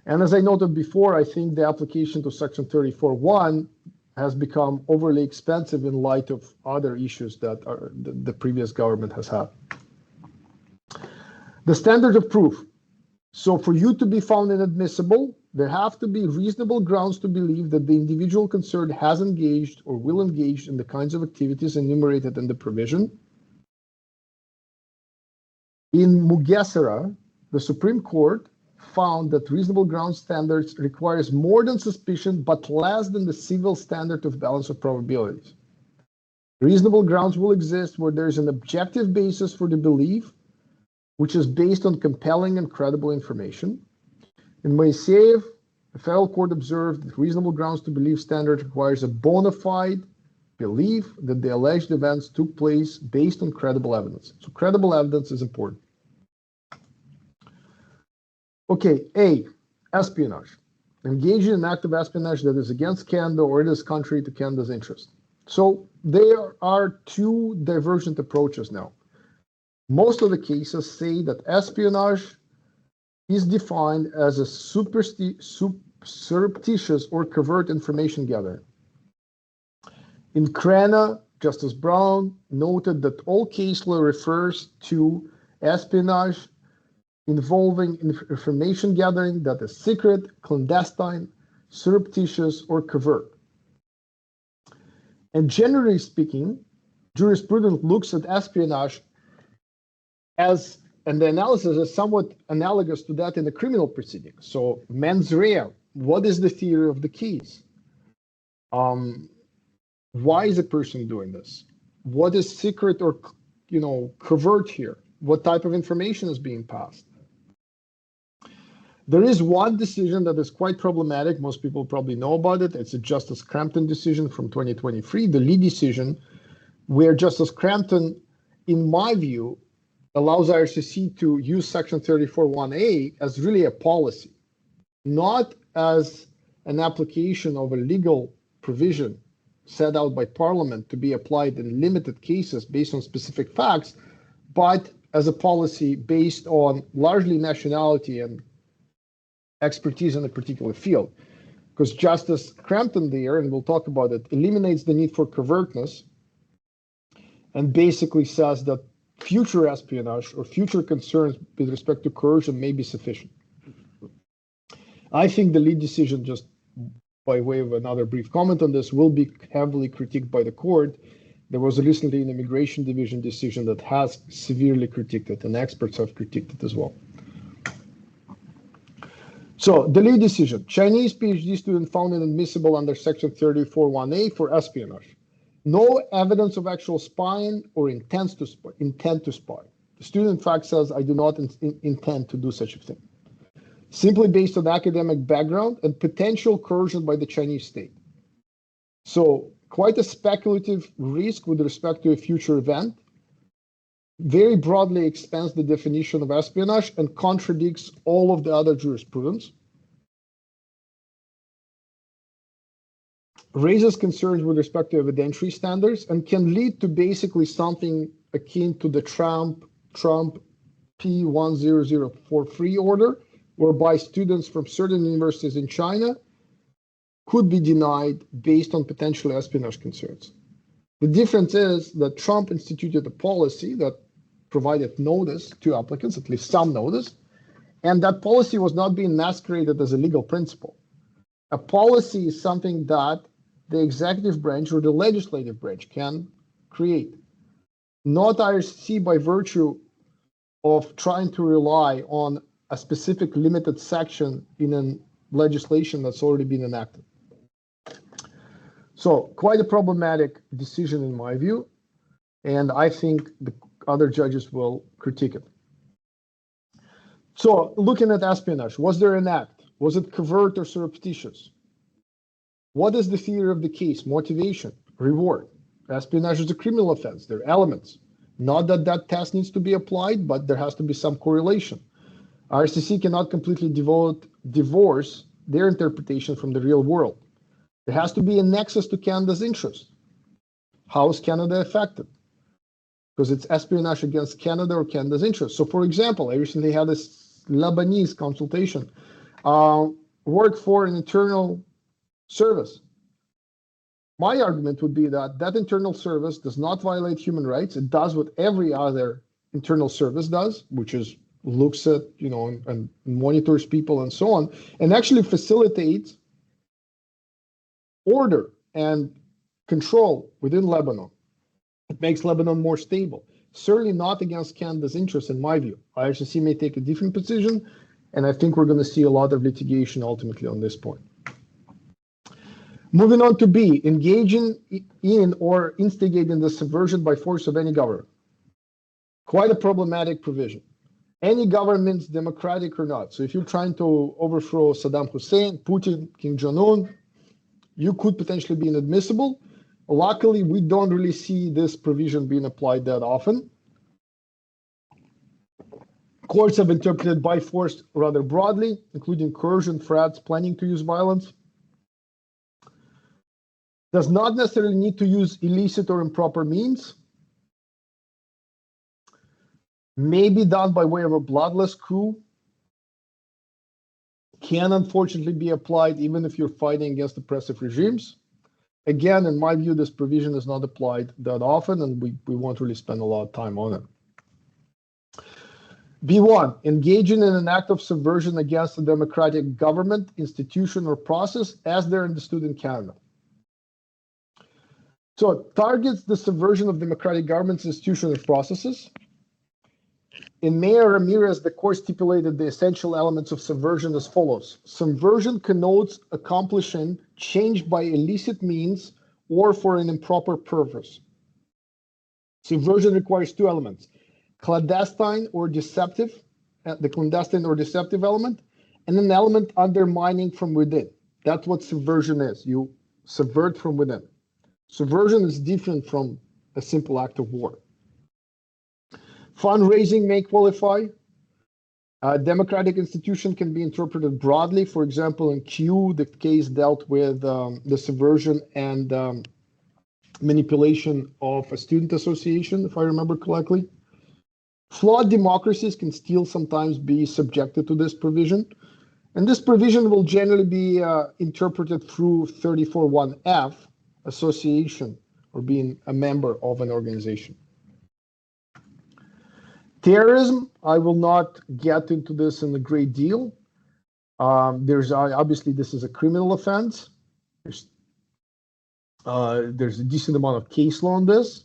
And as I noted before, I think the application to Section 34.1 has become overly expensive in light of other issues that the previous government has had. The standard of proof. So for you to be found inadmissible, there have to be reasonable grounds to believe that the individual concerned has engaged or will engage in the kinds of activities enumerated in the provision. In Mugesera, the Supreme Court found that reasonable ground standards requires more than suspicion, but less than the civil standard of balance of probabilities. Reasonable grounds will exist where there is an objective basis for the belief, which is based on compelling and credible information. In Moiseev, the federal court observed that reasonable grounds to believe standard requires a bona fide belief that the alleged events took place based on credible evidence. So credible evidence is important. Okay, A, espionage. Engaging in an act of espionage that is against Canada or it is contrary to Canada's interest. So there are two divergent approaches now. Most of the cases say that espionage is defined as a surreptitious or covert information gathering. In Crana, Justice Brown noted that all case law refers to espionage involving information gathering that is secret, clandestine, surreptitious, or covert. And generally speaking, jurisprudence looks at espionage as, and the analysis is somewhat analogous to that in the criminal proceeding. So mens rea, what is the theory of the case? Why is a person doing this? What is secret or, covert here? What type of information is being passed? There is one decision that is quite problematic. Most people probably know about it. It's a Justice Crampton decision from 2023, the Lee decision, where Justice Crampton, in my view, allows IRCC to use Section 34(1)(a) as really a policy, not as an application of a legal provision set out by Parliament to be applied in limited cases based on specific facts, but as a policy based on largely nationality and expertise in a particular field. Because Justice Crampton there, and we'll talk about it, eliminates the need for covertness and basically says that future espionage or future concerns with respect to coercion may be sufficient. I think the Lee decision, just by way of another brief comment on this, will be heavily critiqued by the court. There was recently an immigration division decision that has severely critiqued it, and experts have critiqued it as well. So the Lee decision, Chinese PhD student found inadmissible under Section 34(1)(a) for espionage. No evidence of actual spying or intent to spy. The student, in fact, says, I do not intend to do such a thing. Simply based on academic background and potential coercion by the Chinese state. So quite a speculative risk with respect to a future event. Very broadly expands the definition of espionage and contradicts all of the other jurisprudence. Raises concerns with respect to evidentiary standards and can lead to basically something akin to the Trump P1004 order, whereby students from certain universities in China could be denied based on potential espionage concerns. The difference is that Trump instituted a policy that provided notice to applicants, at least some notice, and that policy was not being masqueraded as a legal principle. A policy is something that the executive branch or the legislative branch can create, not IRCC by virtue of trying to rely on a specific limited section in a legislation that's already been enacted. So quite a problematic decision in my view, and I think the other judges will critique it. So looking at espionage, was there an act? Was it covert or surreptitious? What is the theory of the case? Motivation, reward. Espionage is a criminal offense. There are elements. Not that that test needs to be applied, but there has to be some correlation. IRCC cannot completely divorce their interpretation from the real world. There has to be a nexus to Canada's interest. How is Canada affected? Because it's espionage against Canada or Canada's interest. So for example, I recently had this Lebanese consultation, work for an internal service. My argument would be that that internal service does not violate human rights. It does what every other internal service does, which is looks at, and monitors people and so on, and actually facilitates order and control within Lebanon. It makes Lebanon more stable. Certainly not against Canada's interests, in my view. IRCC may take a different position, and I think we're going to see a lot of litigation ultimately on this point. Moving on to B, engaging in or instigating the subversion by force of any government. Quite a problematic provision. Any government, democratic or not. So if you're trying to overthrow Saddam Hussein, Putin, Kim Jong-un, you could potentially be inadmissible. Luckily, we don't really see this provision being applied that often. Courts have interpreted by force rather broadly, including coercion, threats, planning to use violence. Does not necessarily need to use illicit or improper means. May be done by way of a bloodless coup. Can unfortunately be applied even if you're fighting against oppressive regimes. Again, in my view, this provision is not applied that often, and we won't really spend a lot of time on it. B1, engaging in an act of subversion against a democratic government, institution, or process as they're understood in Canada. So it targets the subversion of democratic governments, institutions, or processes. In Mayor Ramirez, the court stipulated the essential elements of subversion as follows. Subversion connotes accomplishing change by illicit means or for an improper purpose. Subversion requires two elements, clandestine or deceptive, the clandestine or deceptive element, and an element undermining from within. That's what subversion is. You subvert from within. Subversion is different from a simple act of war. Fundraising may qualify. A democratic institution can be interpreted broadly. For example, in Q, the case dealt with the subversion and manipulation of a student association, if I remember correctly. Flawed democracies can still sometimes be subjected to this provision. And this provision will generally be interpreted through 34.1f, association, or being a member of an organization. Terrorism, I will not get into this in a great deal. There's obviously this is a criminal offense. There's a decent amount of case law on this,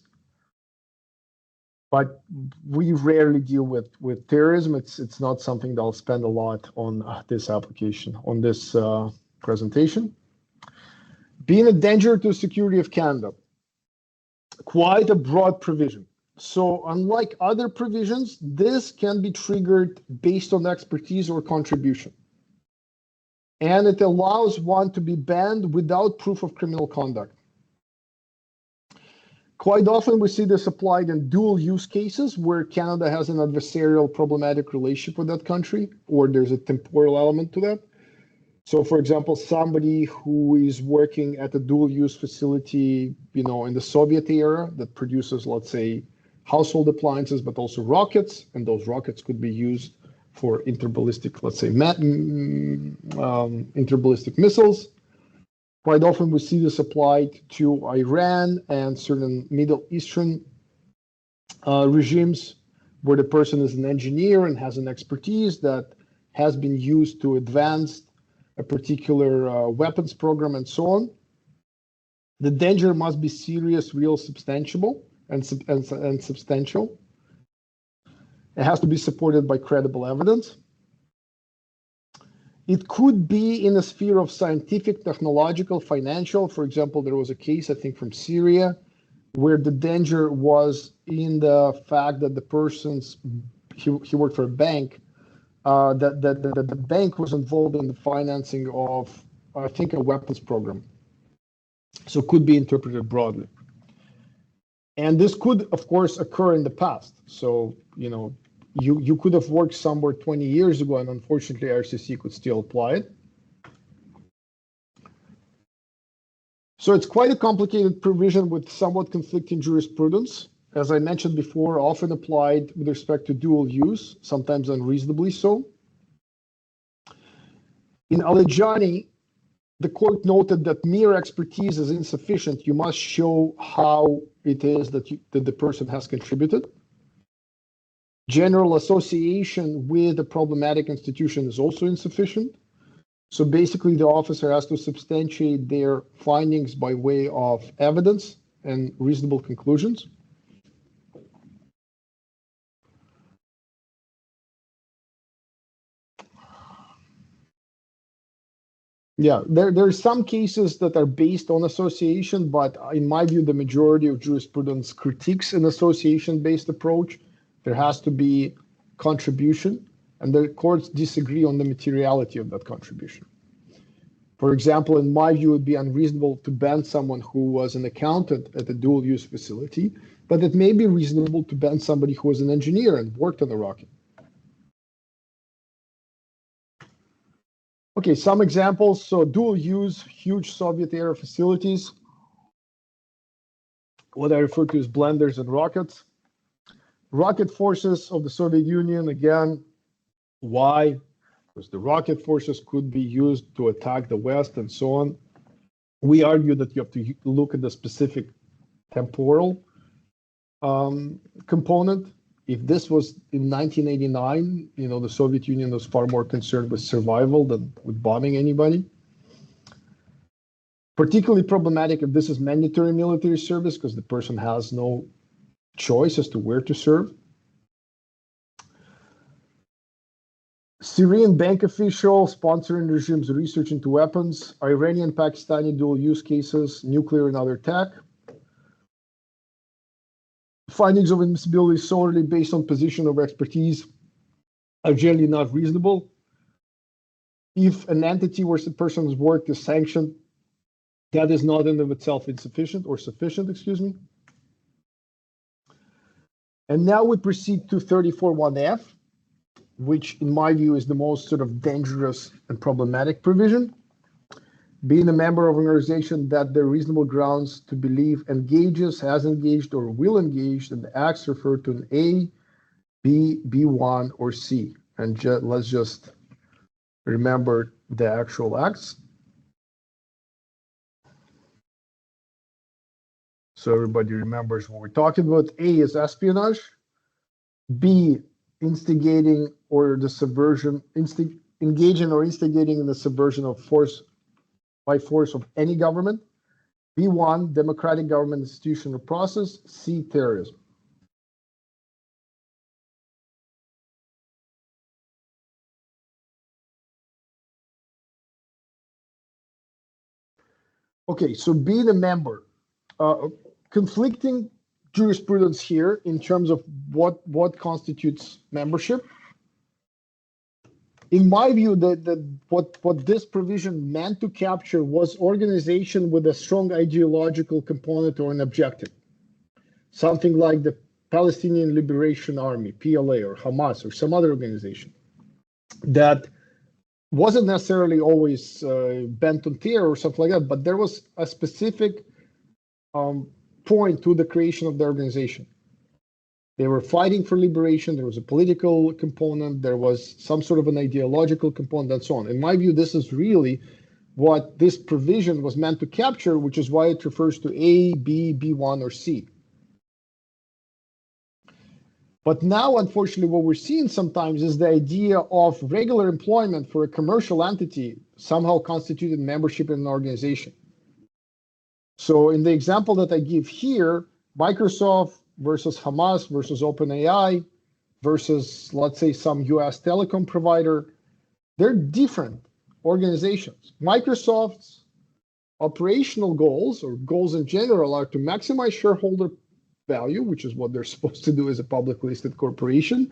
but we rarely deal with terrorism. It's not something that I'll spend a lot on this application, on this presentation. Being a danger to the security of Canada, quite a broad provision. So unlike other provisions, this can be triggered based on expertise or contribution. And it allows one to be banned without proof of criminal conduct. Quite often we see this applied in dual use cases where Canada has an adversarial problematic relationship with that country, or there's a temporal element to that. So for example, somebody who is working at a dual use facility, in the Soviet era that produces, let's say, household appliances, but also rockets, and those rockets could be used for interballistic, let's say, interballistic missiles. Quite often we see this applied to Iran and certain Middle Eastern regimes where the person is an engineer and has an expertise that has been used to advance a particular weapons program and so on. The danger must be serious, real, substantiable, and substantial. It has to be supported by credible evidence. It could be in a sphere of scientific, technological, financial. For example, there was a case, I think, from Syria, where the danger was in the fact that the he worked for a bank, that the bank was involved in the financing of, I think, a weapons program. So it could be interpreted broadly. And this could, of course, occur in the past. So, you could have worked somewhere 20 years ago, and unfortunately, RCC could still apply it. So it's quite a complicated provision with somewhat conflicting jurisprudence. As I mentioned before, often applied with respect to dual use, sometimes unreasonably so. In Alejani, the court noted that mere expertise is insufficient. You must show how it is that the person has contributed. General association with a problematic institution is also insufficient. So basically, the officer has to substantiate their findings by way of evidence and reasonable conclusions. Yeah, there are some cases that are based on association, but in my view, the majority of jurisprudence critiques an association-based approach. There has to be contribution, and the courts disagree on the materiality of that contribution. For example, in my view, it would be unreasonable to ban someone who was an accountant at a dual-use facility, but it may be reasonable to ban somebody who was an engineer and worked on a rocket. Okay, some examples. So dual use, huge Soviet era facilities, what I refer to as blenders and rockets. Rocket forces of the Soviet Union, again, why? Because the rocket forces could be used to attack the West and so on. We argue that you have to look at the specific temporal component. If this was in 1989, the Soviet Union was far more concerned with survival than with bombing anybody. Particularly problematic if this is mandatory military service, because the person has no choice as to where to serve. Syrian bank official sponsoring regime's research into weapons, Iranian Pakistani dual use cases, nuclear and other tech. Findings of admissibility solely based on position of expertise are generally not reasonable. If an entity where the person's work is sanctioned, that is not in of itself insufficient or sufficient, excuse me. And now we proceed to 34.1f, which in my view is the most sort of dangerous and problematic provision. Being a member of an organization that there are reasonable grounds to believe engages, has engaged, or will engage, and the acts refer to an A, B, B1, or C. And let's just remember the actual acts. So everybody remembers what we're talking about. A is espionage. B, instigating or the subversion, engaging or instigating in the subversion of force by force of any government. B1, democratic government institution or process. C, terrorism. Okay, so being a member, conflicting jurisprudence here in terms of what constitutes membership. In my view, what this provision meant to capture was organization with a strong ideological component or an objective. Something like the Palestinian Liberation Army, PLA, or Hamas, or some other organization that wasn't necessarily always bent on terror or something like that, but there was a specific point to the creation of the organization. They were fighting for liberation. There was a political component. There was some sort of an ideological component and so on. In my view, this is really what this provision was meant to capture, which is why it refers to A, B, B1, or C. But now, unfortunately, what we're seeing sometimes is the idea of regular employment for a commercial entity somehow constituted membership in an organization. So in the example that I give here, Microsoft versus Hamas versus OpenAI versus, let's say, some US telecom provider, they're different organizations. Microsoft's operational goals or goals in general are to maximize shareholder value, which is what they're supposed to do as a publicly listed corporation,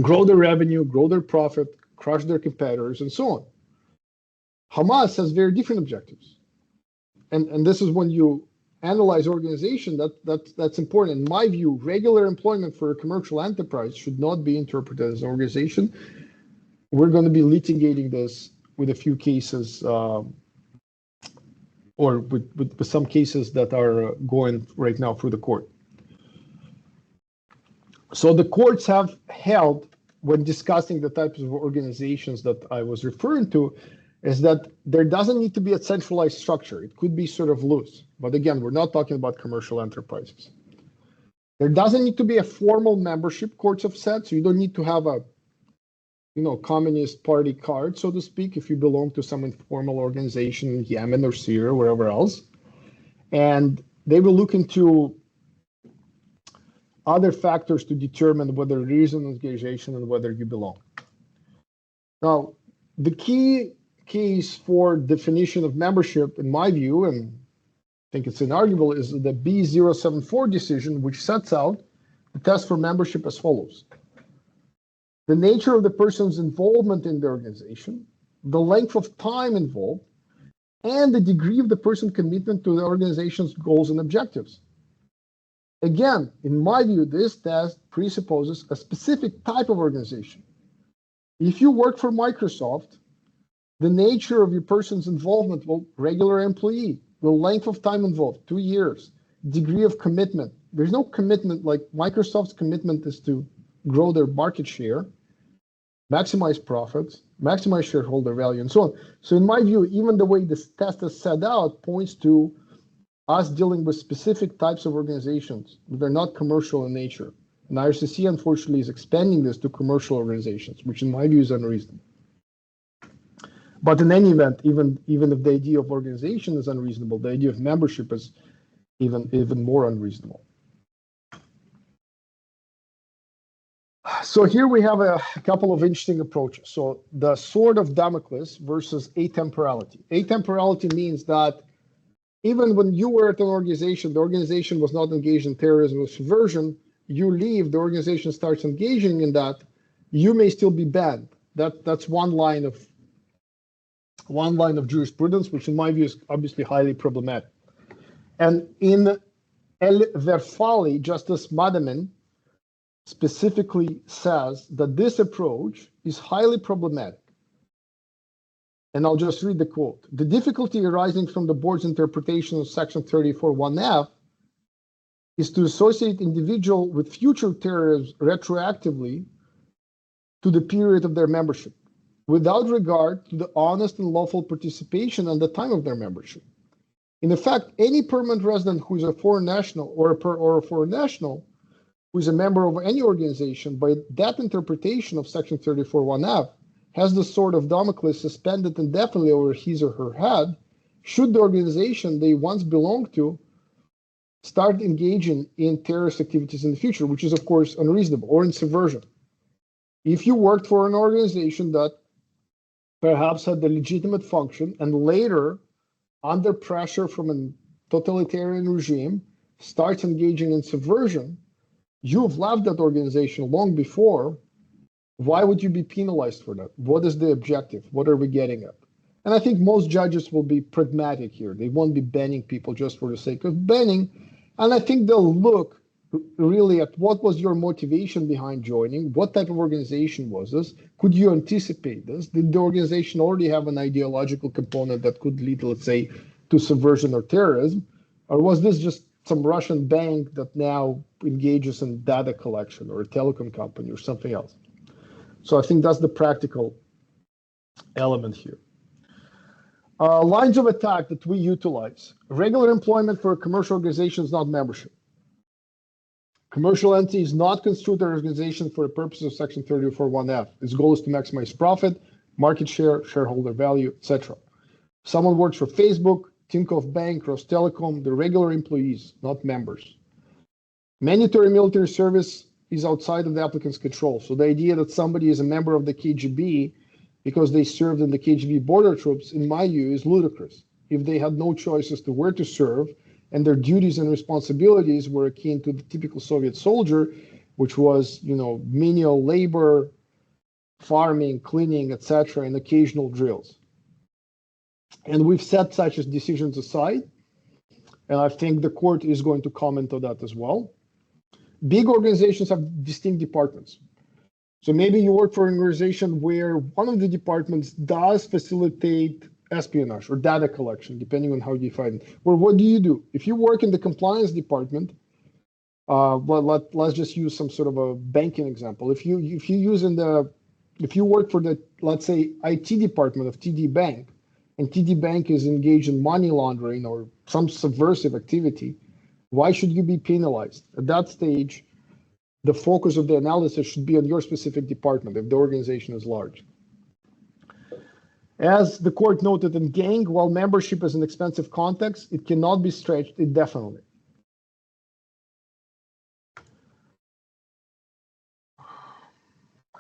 grow their revenue, grow their profit, crush their competitors, and so on. Hamas has very different objectives. And this is when you analyze organization, that's important. In my view, regular employment for a commercial enterprise should not be interpreted as an organization. We're going to be litigating this with a few cases, or with some cases that are going right now through the court. So the courts have held, when discussing the types of organizations that I was referring to, is that there doesn't need to be a centralized structure. It could be sort of loose. But again, we're not talking about commercial enterprises. There doesn't need to be a formal membership, courts have said, so you don't need to have a Communist Party card, so to speak, if you belong to some informal organization in Yemen or Syria or wherever else. And they will look into other factors to determine whether there is an organization and whether you belong. Now, the key case for definition of membership, in my view, and I think it's inarguable, is the B074 decision, which sets out the test for membership as follows: the nature of the person's involvement in the organization, the length of time involved, and the degree of the person's commitment to the organization's goals and objectives. Again, in my view, this test presupposes a specific type of organization. If you work for Microsoft, the nature of your person's involvement, well, regular employee, the length of time involved, 2 years, degree of commitment. There's no commitment, like Microsoft's commitment is to grow their market share. maximize profits, maximize shareholder value, and so on. So in my view, even the way this test is set out points to us dealing with specific types of organizations that are not commercial in nature. And IRCC, unfortunately, is expanding this to commercial organizations, which in my view is unreasonable. But in any event, even if the idea of organization is unreasonable, the idea of membership is even more unreasonable. So here we have a couple of interesting approaches. So the sword of Damocles versus atemporality. Atemporality means that even when you were at an organization, the organization was not engaged in terrorism or subversion, you leave, the organization starts engaging in that, you may still be banned. That's one line of jurisprudence, which in my view is obviously highly problematic. And in El Verfali, Justice Madamen specifically says that this approach is highly problematic. And I'll just read the quote. The difficulty arising from the board's interpretation of Section 34(1)(f) is to associate individual with future terrorism retroactively to the period of their membership, without regard to the honest and lawful participation at the time of their membership. In effect, any permanent resident who is a foreign national or a foreign national who is a member of any organization, by that interpretation of Section 34(1)(f), has the sword of Damocles suspended indefinitely over his or her head, should the organization they once belonged to start engaging in terrorist activities in the future, which is, of course, unreasonable, or in subversion. If you worked for an organization that perhaps had the legitimate function and later, under pressure from a totalitarian regime, starts engaging in subversion, you've left that organization long before. Why would you be penalized for that? What is the objective? What are we getting at? And I think most judges will be pragmatic here. They won't be banning people just for the sake of banning. And I think they'll look really at what was your motivation behind joining? What type of organization was this? Could you anticipate this? Did the organization already have an ideological component that could lead, let's say, to subversion or terrorism? Or was this just some Russian bank that now engages in data collection, or a telecom company or something else? So I think that's the practical element here. Lines of attack that we utilize. Regular employment for a commercial organization is not membership. Commercial entity is not construed as an organization for the purpose of Section 34(1)(f). Its goal is to maximize profit, market share, shareholder value, etc. Someone works for Facebook, Tinkoff Bank, Rostelecom, they're regular employees, not members. Mandatory military service is outside of the applicant's control. So the idea that somebody is a member of the KGB because they served in the KGB border troops, in my view, is ludicrous. If they had no choice as to where to serve, and their duties and responsibilities were akin to the typical Soviet soldier, which was, menial labor, farming, cleaning, etc., and occasional drills. And we've set such decisions aside, and I think the court is going to comment on that as well. Big organizations have distinct departments. So maybe you work for an organization where one of the departments does facilitate espionage or data collection, depending on how you define it. Well, what do? If you work in the compliance department, let's just use some sort of a banking example. If you work for the, let's say, IT department of TD Bank, and TD Bank is engaged in money laundering or some subversive activity, why should you be penalized? At that stage, the focus of the analysis should be on your specific department if the organization is large. As the court noted in Gang, while membership is an expensive context, it cannot be stretched indefinitely.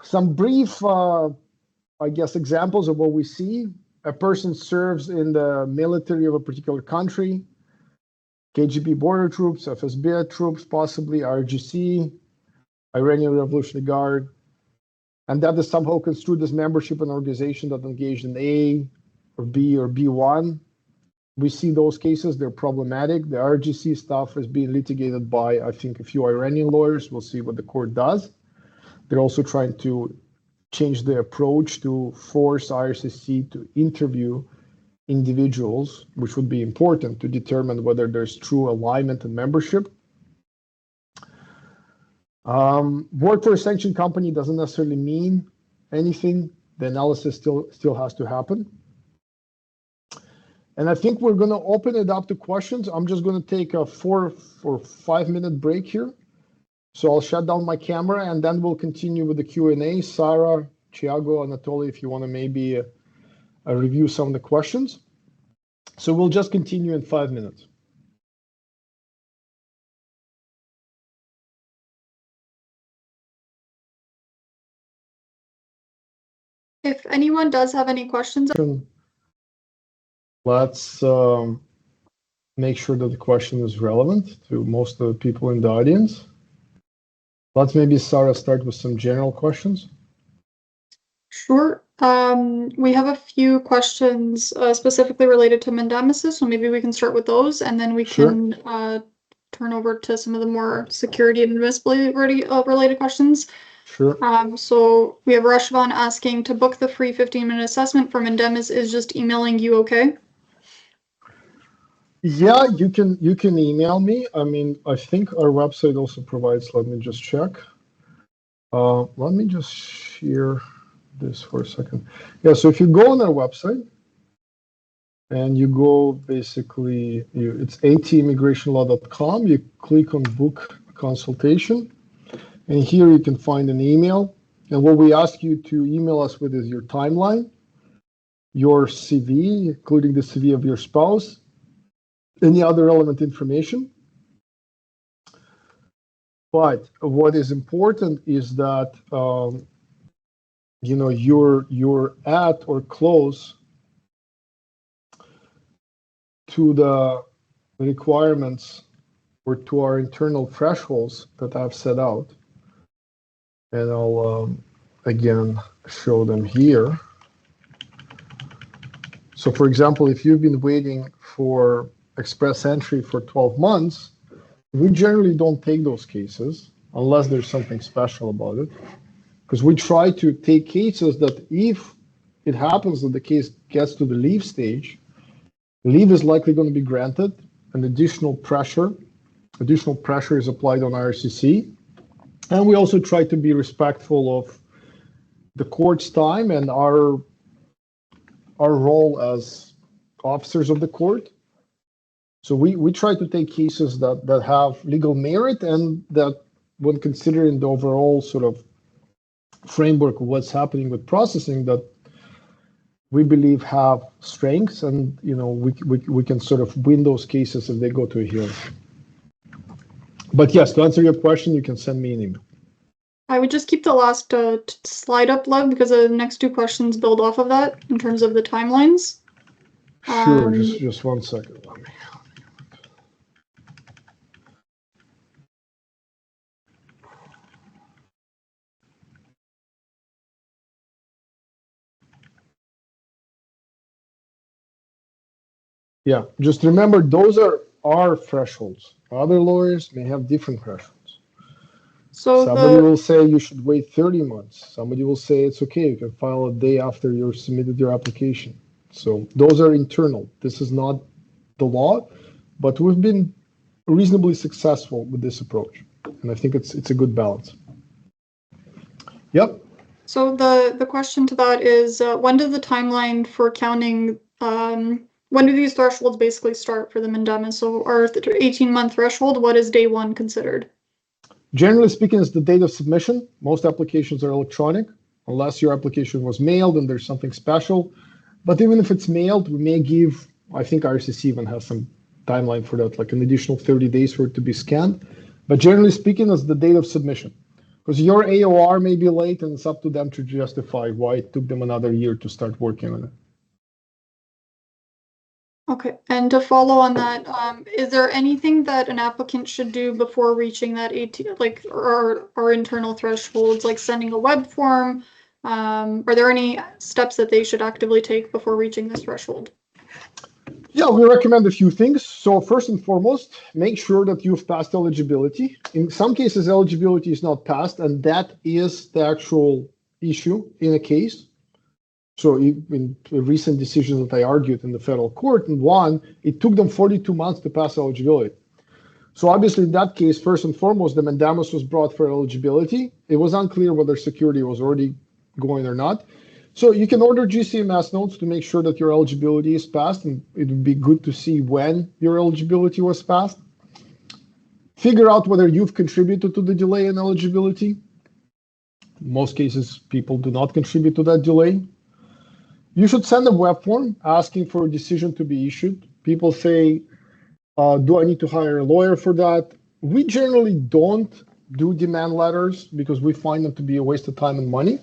Some brief, examples of what we see. A person serves in the military of a particular country, KGB border troops, FSB troops, possibly IRGC, Iranian Revolutionary Guard, and that is somehow construed as membership in an organization that engaged in A or B or B1. We see those cases, they're problematic. The IRGC stuff is being litigated by, I think, a few Iranian lawyers. We'll see what the court does. They're also trying to change the approach to force IRCC to interview individuals, which would be important to determine whether there's true alignment and membership. Work for a sanctioned company doesn't necessarily mean anything, the analysis still has to happen. And I think we're going to open it up to questions. I'm just going to take a 4 or 5 minute break here. So I'll shut down my camera and then we'll continue with the Q&A. Sarah, Thiago, Anatoly, if you want to maybe review some of the questions. So we'll just continue in 5 minutes. If anyone does have any questions, let's make sure that the question is relevant to most of the people in the audience. Let's maybe, Sarah, start with some general questions. Sure. We have a few questions specifically related to mandamuses, so maybe we can start with those, and then we can turn over to some of the more security and admissibility related questions. Sure. So we have Rashvan asking to book the free 15-minute assessment for mandamus. Is just emailing you okay? Yeah, you can email me. I mean, I think our website also provides, let me just check. Let me just share this for a second. Yeah, so if you go on our website and you go basically, it's atimmigrationlaw.com, you click on book consultation, and here you can find an email. And what we ask you to email us with is your timeline, your CV, including the CV of your spouse, any other relevant information. But what is important is that you're at or close to the requirements or to our internal thresholds that I've set out. And I'll again show them here. So for example, if you've been waiting for express entry for 12 months, we generally don't take those cases unless there's something special about it. Because we try to take cases that if it happens that the case gets to the leave stage, leave is likely going to be granted, and additional pressure is applied on IRCC. And we also try to be respectful of the court's time and our role as officers of the court. So we try to take cases that have legal merit and that, when considering the overall sort of framework of what's happening with processing, that we believe have strengths, and we can sort of win those cases if they go to a hearing. But yes, to answer your question, you can send me an email. I would just keep the last slide up, Lev, because the next two questions build off of that in terms of the timelines. Sure, just 1 second. Let me. Yeah, just remember, those are our thresholds. Other lawyers may have different thresholds. So somebody will say you should wait 30 months. Somebody will say it's okay, you can file a day after you submitted your application. So those are internal. This is not the law, but we've been reasonably successful with this approach. And I think it's a good balance. Yep. So the question to that is, when does the timeline for counting, when do these thresholds basically start for the mandamus? So our 18-month threshold, what is day one considered? Generally speaking, it's the date of submission. Most applications are electronic, unless your application was mailed and there's something special. But even if it's mailed, we may give, I think IRCC even has some timeline for that, like an additional 30 days for it to be scanned. But generally speaking, it's the date of submission. Because your AOR may be late, and it's up to them to justify why it took them another year to start working on it. Okay, and to follow on that, is there anything that an applicant should do before reaching that 18, like our internal thresholds, like sending a web form? Are there any steps that they should actively take before reaching this threshold? Yeah, we recommend a few things. So first and foremost, make sure that you've passed eligibility. In some cases, eligibility is not passed, and that is the actual issue in a case. So in a recent decision that I argued in the federal court and won, it took them 42 months to pass eligibility. So obviously in that case, first and foremost, the mandamus was brought for eligibility. It was unclear whether security was already going or not. So you can order GCMS notes to make sure that your eligibility is passed, and it would be good to see when your eligibility was passed. Figure out whether you've contributed to the delay in eligibility. In most cases, people do not contribute to that delay. You should send a web form asking for a decision to be issued. People say, do I need to hire a lawyer for that? We generally don't do demand letters because we find them to be a waste of time and money.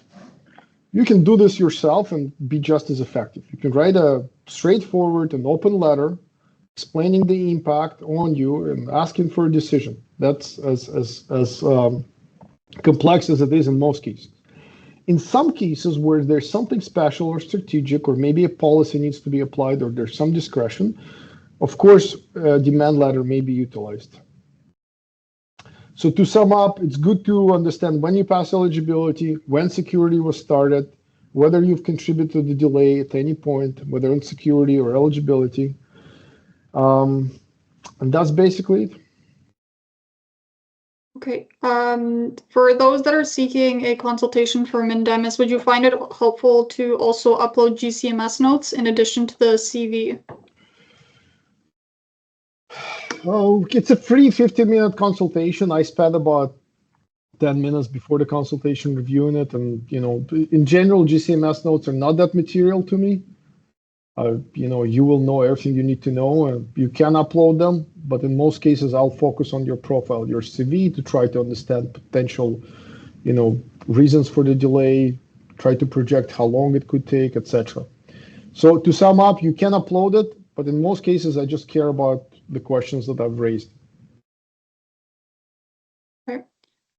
You can do this yourself and be just as effective. You can write a straightforward and open letter explaining the impact on you and asking for a decision. That's as complex as it is in most cases. In some cases where there's something special or strategic, or maybe a policy needs to be applied, or there's some discretion, of course, a demand letter may be utilized. So to sum up, it's good to understand when you pass eligibility, when security was started, whether you've contributed to the delay at any point, whether in security or eligibility. And that's basically it. Okay. For those that are seeking a consultation for Mandamus, would you find it helpful to also upload GCMS notes in addition to the CV? Oh, it's a free 15-minute consultation. I spent about 10 minutes before the consultation reviewing it. And, in general, GCMS notes are not that material to me. You will know everything you need to know, and you can upload them. But in most cases, I'll focus on your profile, your CV, to try to understand potential, reasons for the delay, try to project how long it could take, etc. So to sum up, you can upload it, but in most cases, I just care about the questions that I've raised. Okay.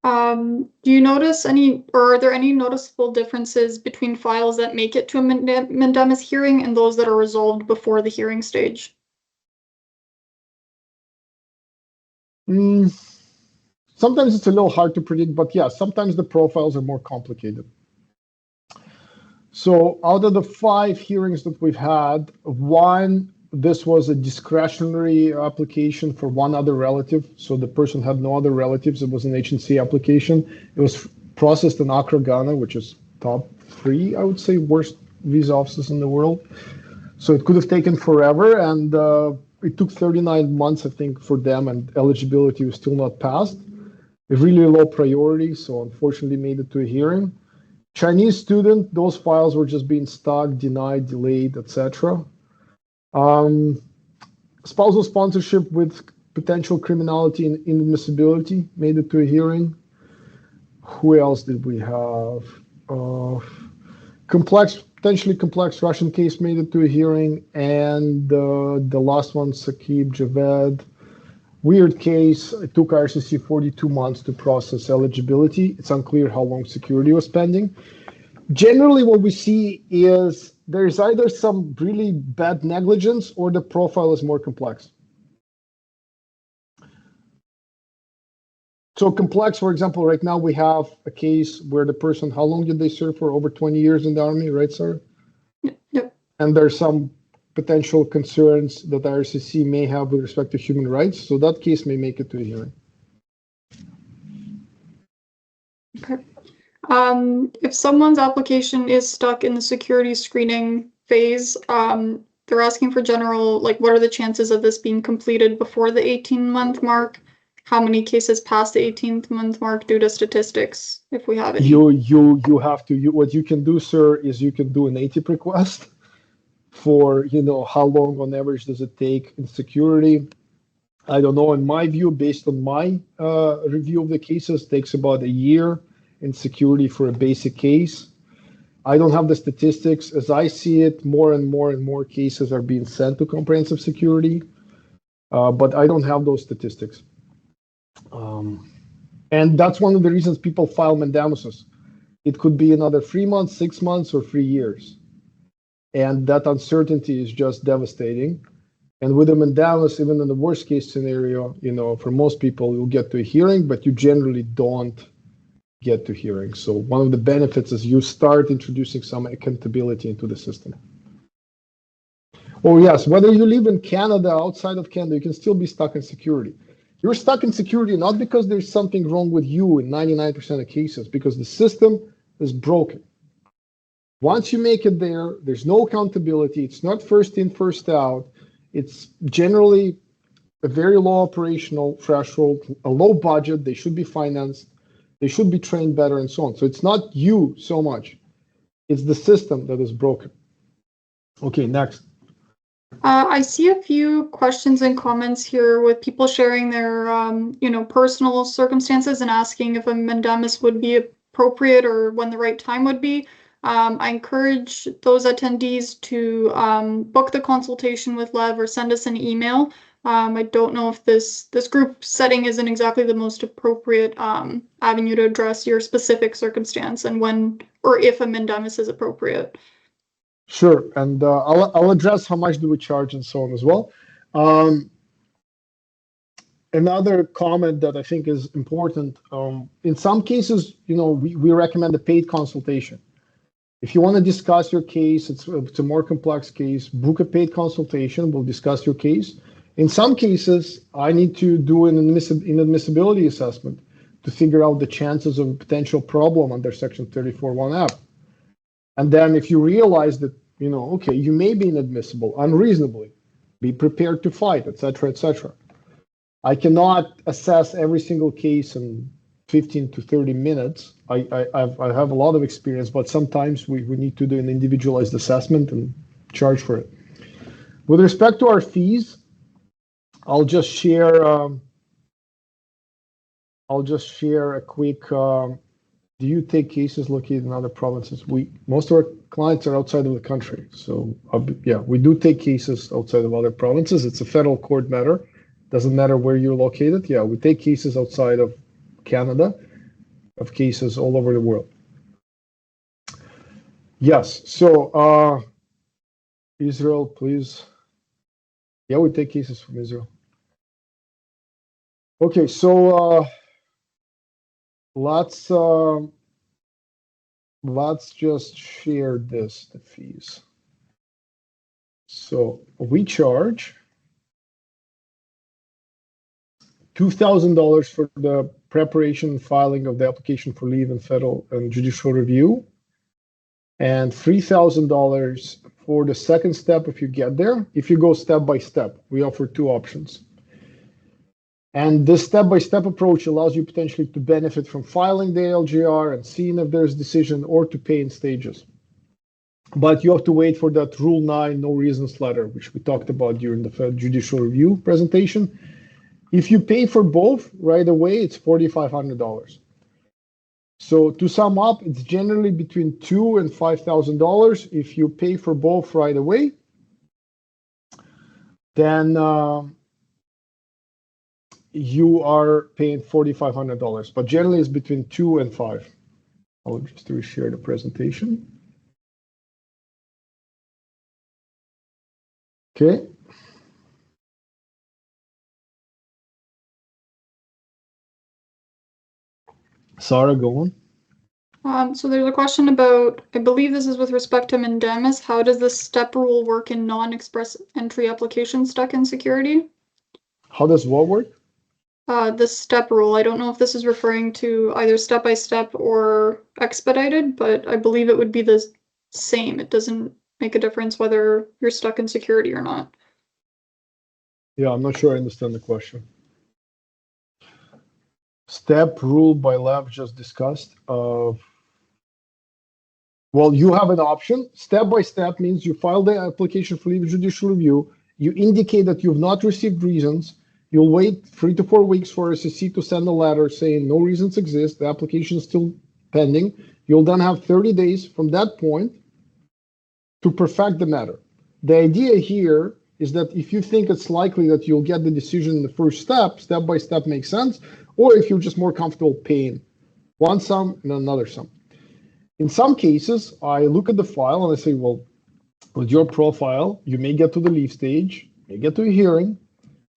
Do you notice are there any noticeable differences between files that make it to a Mandamus hearing and those that are resolved before the hearing stage? Sometimes it's a little hard to predict, but yeah, sometimes the profiles are more complicated. So out of the 5 hearings that we've had, this was a discretionary application for one other relative. So the person had no other relatives. It was an HNC application. It was processed in Accra, Ghana, which is top 3, I would say, worst visa offices in the world. So it could have taken forever. And it took 39 months, I think, for them, and eligibility was still not passed. A really low priority. So unfortunately made it to a hearing. Chinese student, those files were just being stuck, denied, delayed, etc. Spousal sponsorship with potential criminality and inadmissibility made it to a hearing. Who else did we have? Potentially complex Russian case made it to a hearing. And the last one, Saqib Javed. Weird case. It took IRCC 42 months to process eligibility. It's unclear how long security was pending. Generally, what we see is there's either some really bad negligence or the profile is more complex. So complex, for example, right now we have a case where the person, how long did they serve for? Over 20 years in the army, right, sir? Yep. And there's some potential concerns that IRCC may have with respect to human rights. So that case may make it to a hearing. Okay. If someone's application is stuck in the security screening phase, they're asking for general, what are the chances of this being completed before the 18-month mark? How many cases pass the 18th-month mark due to statistics, if we have any? You have to, what you can do, sir, is you can do an ATIP request for, how long on average does it take in security. I don't know, in my view, based on my review of the cases, takes about a year in security for a basic case. I don't have the statistics. As I see it, more and more cases are being sent to comprehensive security, but I don't have those statistics. And that's one of the reasons people file mandamuses. It could be another 3 months, 6 months, or 3 years. And that uncertainty is just devastating. And with a mandamus, even in the worst case scenario, for most people, you'll get to a hearing, but you generally don't get to hearing. So one of the benefits is you start introducing some accountability into the system. Oh yes, whether you live in Canada, outside of Canada, you can still be stuck in security. You're stuck in security not because there's something wrong with you in 99% of cases, because the system is broken. Once you make it there, there's no accountability. It's not first in, first out. It's generally a very low operational threshold, a low budget. They should be financed. They should be trained better and so on. So it's not you so much. It's the system that is broken. Okay, next. I see a few questions and comments here with people sharing their, personal circumstances and asking if a mandamus would be appropriate or when the right time would be. I encourage those attendees to book the consultation with Lev or send us an email. I don't know if this group setting isn't exactly the most appropriate avenue to address your specific circumstance and when or if a mandamus is appropriate. Sure, and I'll address how much do we charge and so on as well. Another comment that I think is important, in some cases, we recommend a paid consultation. If you want to discuss your case, it's a more complex case, book a paid consultation, we'll discuss your case. In some cases, I need to do an inadmissibility assessment to figure out the chances of a potential problem under Section 34(1)(f). And then if you realize that, okay, you may be inadmissible unreasonably, be prepared to fight, etc., etc. I cannot assess every single case in 15 to 30 minutes. I have a lot of experience, but sometimes we need to do an individualized assessment and charge for it. With respect to our fees, I'll just share a quick, do you take cases located in other provinces? Most of our clients are outside of the country. So yeah, we do take cases outside of other provinces. It's a federal court matter. Doesn't matter where you're located. Yeah, we take cases outside of Canada, of cases all over the world. Yes, so Israel, please. Yeah, we take cases from Israel. Okay, so let's just share the fees. So we charge $2,000 for the preparation and filing of the application for leave and federal and judicial review, and $3,000 for the second step if you get there. If you go step by step, we offer two options. And this step-by-step approach allows you potentially to benefit from filing the LGR and seeing if there's decision, or to pay in stages. But you have to wait for that Rule 9 no reasons letter, which we talked about during the judicial review presentation. If you pay for both right away, it's $4,500. So to sum up, it's generally between $2,000 and $5,000. If you pay for both right away, then you are paying $4,500, but generally it's between $2,000 and $5,000. I'll just reshare the presentation. Okay. Sarah, go on. So there's a question about, I believe this is with respect to mandamus. How does the step rule work in non-express entry applications stuck in security? How does what work? The step rule. I don't know if this is referring to either step-by-step or expedited, but I believe it would be the same. It doesn't make a difference whether you're stuck in security or not. Yeah, I'm not sure I understand the question. Step rule by Lev just discussed. Well, you have an option. Step-by-step means you file the application for leave judicial review. You indicate that you've not received reasons. You'll wait 3 to 4 weeks for SEC to send a letter saying no reasons exist. The application is still pending. You'll then have 30 days from that point to perfect the matter. The idea here is that if you think it's likely that you'll get the decision in the first step, step-by-step makes sense, or if you're just more comfortable paying one sum and another sum. In some cases, I look at the file and I say, well, with your profile, you may get to the leave stage, may get to a hearing.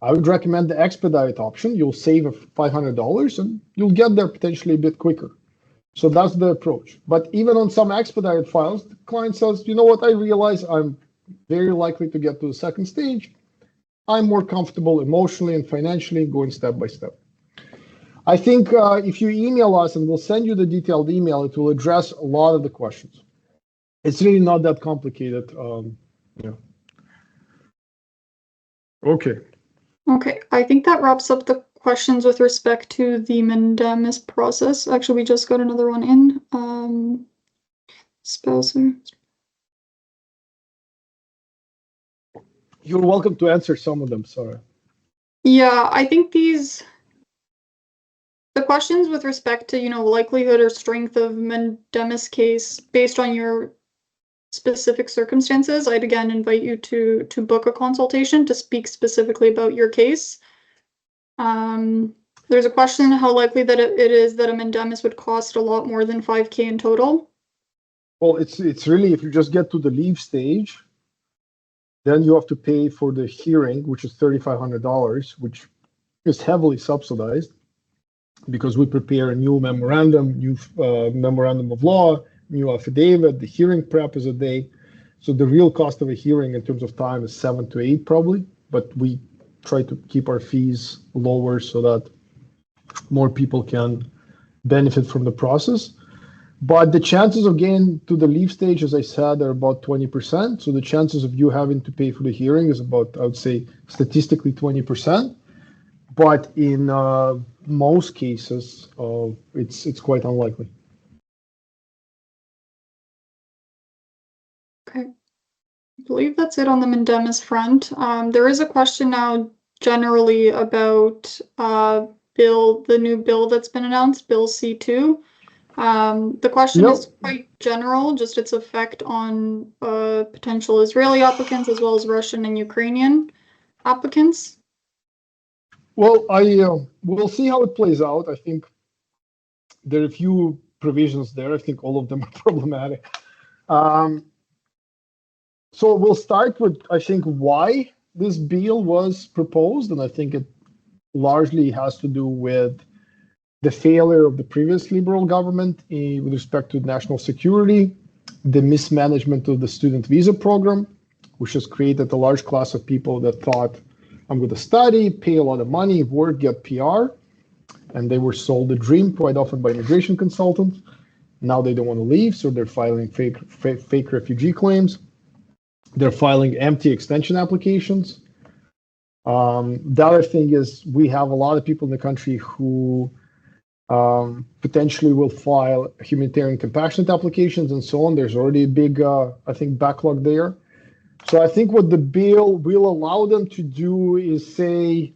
I would recommend the expedite option. You'll save $500 and you'll get there potentially a bit quicker. So that's the approach. But even on some expedited files, the client says, you know what, I realize I'm very likely to get to the second stage. I'm more comfortable emotionally and financially going step by step. I think if you email us and we'll send you the detailed email, it will address a lot of the questions. It's really not that complicated. Yeah. Okay. Okay, I think that wraps up the questions with respect to the mandamus process. Actually, we just got another one in. Spouser. You're welcome to answer some of them, sorry. Yeah, I think the questions with respect to, likelihood or strength of mandamus case based on your specific circumstances, I'd again invite you to book a consultation to speak specifically about your case. There's a question how likely that it is that a mandamus would cost a lot more than 5K in total. Well, it's really, if you just get to the leave stage, then you have to pay for the hearing, which is $3,500, which is heavily subsidized because we prepare a new memorandum, memorandum of law, new affidavit. The hearing prep is a day. So the real cost of a hearing in terms of time is 7 to 8 probably, but we try to keep our fees lower so that more people can benefit from the process. But the chances of getting to the leave stage, as I said, are about 20%. So the chances of you having to pay for the hearing is about, I would say, statistically 20%. But in most cases, it's quite unlikely. Okay. I believe that's it on the mandamus front. There is a question now generally about the new bill that's been announced, Bill C2. The question is quite general, just its effect on potential Israeli applicants as well as Russian and Ukrainian applicants. Well, we'll see how it plays out. I think there are a few provisions there. I think all of them are problematic. So we'll start with, I think, why this bill was proposed, and I think it largely has to do with the failure of the previous liberal government with respect to national security, the mismanagement of the student visa program, which has created a large class of people that thought, I'm going to study, pay a lot of money, work, get PR, and they were sold a dream quite often by immigration consultants. Now they don't want to leave, so they're filing fake refugee claims. They're filing empty extension applications. The other thing is we have a lot of people in the country who potentially will file humanitarian compassionate applications and so on. There's already a big, I think, backlog there. So I think what the bill will allow them to do is say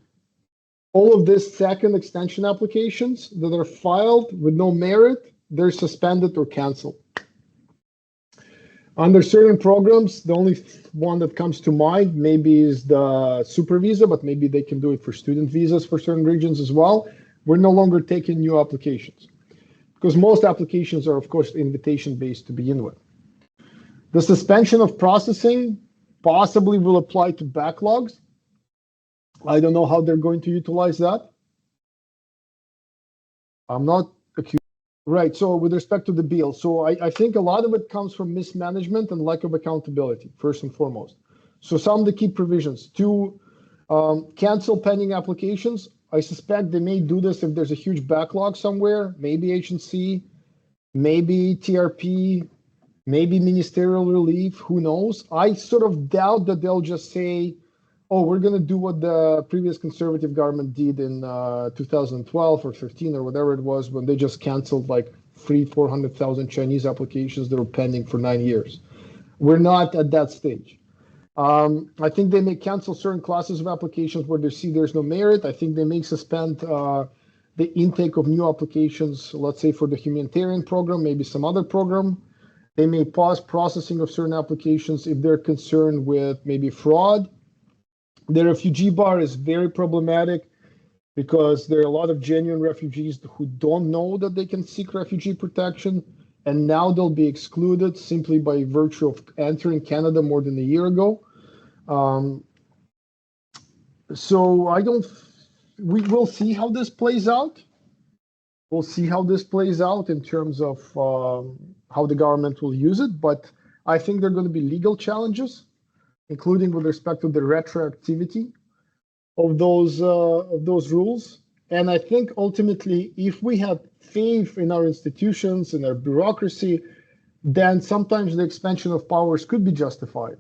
all of these second extension applications that are filed with no merit, they're suspended or canceled. Under certain programs, the only one that comes to mind maybe is the super visa, but maybe they can do it for student visas for certain regions as well. We're no longer taking new applications because most applications are, of course, invitation-based to begin with. The suspension of processing possibly will apply to backlogs. I don't know how they're going to utilize that. I'm not accused. Right, so with respect to the bill, so I think a lot of it comes from mismanagement and lack of accountability, first and foremost. So some of the key provisions to cancel pending applications. I suspect they may do this if there's a huge backlog somewhere, maybe H&C, maybe TRP, maybe ministerial relief, who knows? I sort of doubt that they'll just say, oh, we're going to do what the previous conservative government did in 2012 or 13 or whatever it was, when they just canceled like 400,000 Chinese applications that were pending for 9 years. We're not at that stage. I think they may cancel certain classes of applications where they see there's no merit. I think they may suspend the intake of new applications, let's say for the humanitarian program, maybe some other program. They may pause processing of certain applications if they're concerned with maybe fraud. The refugee bar is very problematic because there are a lot of genuine refugees who don't know that they can seek refugee protection, and now they'll be excluded simply by virtue of entering Canada more than a year ago. So we will see how this plays out. We'll see how this plays out in terms of how the government will use it, but I think there are going to be legal challenges, including with respect to the retroactivity of those rules. And I think ultimately, if we have faith in our institutions and our bureaucracy, then sometimes the expansion of powers could be justified.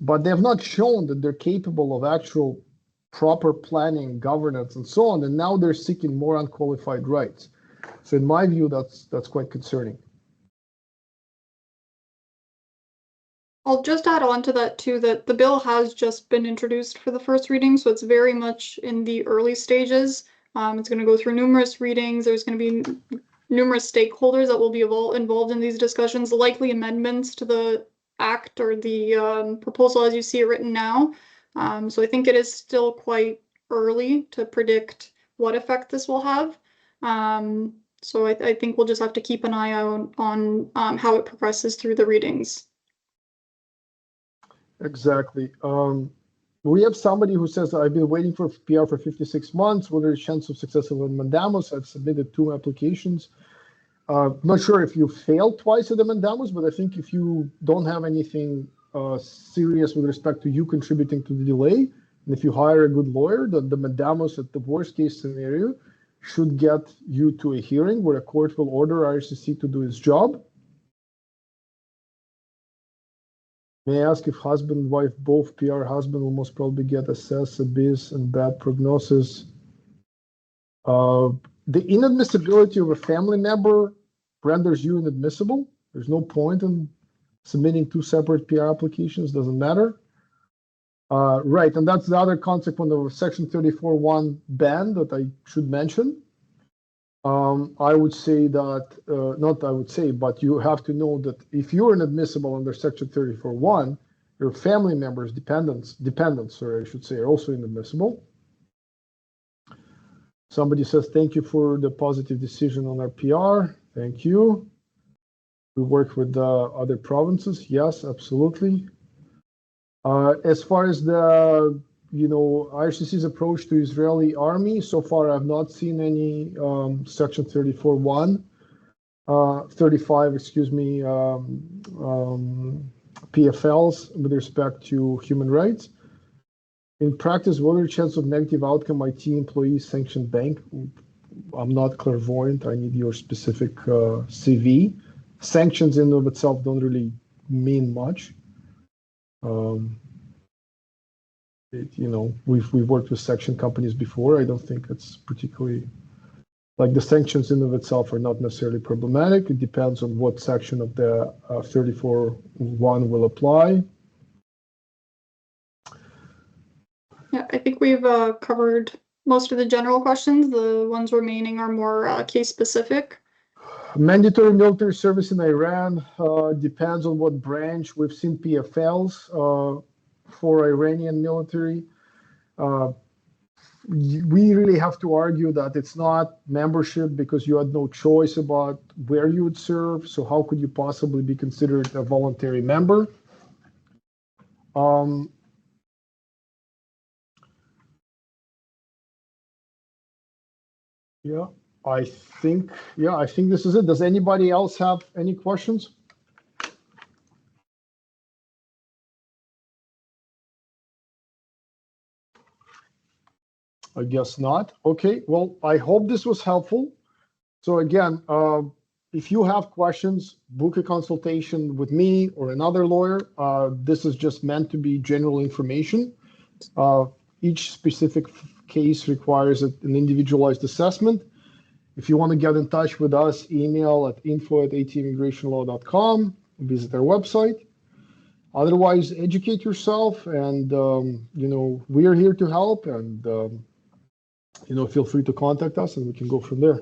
But they have not shown that they're capable of actual proper planning, governance, and so on. And now they're seeking more unqualified rights. So in my view, that's quite concerning. I'll just add on to that too, that the bill has just been introduced for the first reading, so it's very much in the early stages. It's going to go through numerous readings. There's going to be numerous stakeholders that will be involved in these discussions, likely amendments to the act or the proposal as you see it written now. So I think it is still quite early to predict what effect this will have. So I think we'll just have to keep an eye out on how it progresses through the readings. Exactly. We have somebody who says, I've been waiting for PR for 56 months. What are the chances of successful in mandamus? I've submitted 2 applications. Not sure if you failed twice at the mandamus, but I think if you don't have anything serious with respect to you contributing to the delay, and if you hire a good lawyer, the mandamus at the worst case scenario should get you to a hearing where a court will order IRCC to do its job. May I ask if husband and wife, both PR, husband will most probably get assessed abyss and bad prognosis? The inadmissibility of a family member renders you inadmissible. There's no point in submitting 2 separate PR applications, doesn't matter. Right, and that's the other consequence of Section 34(1) ban that I should mention. I would say that, not I would say, but you have to know that if you're inadmissible under Section 34(1), your family members, dependents, I should say, are also inadmissible. Somebody says, thank you for the positive decision on our PR. Thank you. We work with other provinces. Yes, absolutely. As far as the IRCC's approach to Israeli army, so far I've not seen any Section 34(1), 35, excuse me, PFLs with respect to human rights. In practice, what are the chances of negative outcome IT employees sanction bank? I'm not clairvoyant. I need your specific CV. Sanctions in and of itself don't really mean much. We've worked with sanction companies before. I don't think it's particularly, like, the sanctions in and of itself are not necessarily problematic. It depends on what section of the 34(1) will apply. Yeah, I think we've covered most of the general questions. The ones remaining are more case specific. Mandatory military service in Iran depends on what branch. We've seen PFLs for Iranian military. We really have to argue that it's not membership because you had no choice about where you would serve. So how could you possibly be considered a voluntary member? Yeah, I think this is it. Does anybody else have any questions? I guess not. Okay, well, I hope this was helpful. So again, if you have questions, book a consultation with me or another lawyer. This is just meant to be general information. Each specific case requires an individualized assessment. If you want to get in touch with us, email at info@atimmigrationlaw.com, visit our website. Otherwise, educate yourself, and we are here to help, and feel free to contact us and we can go from there.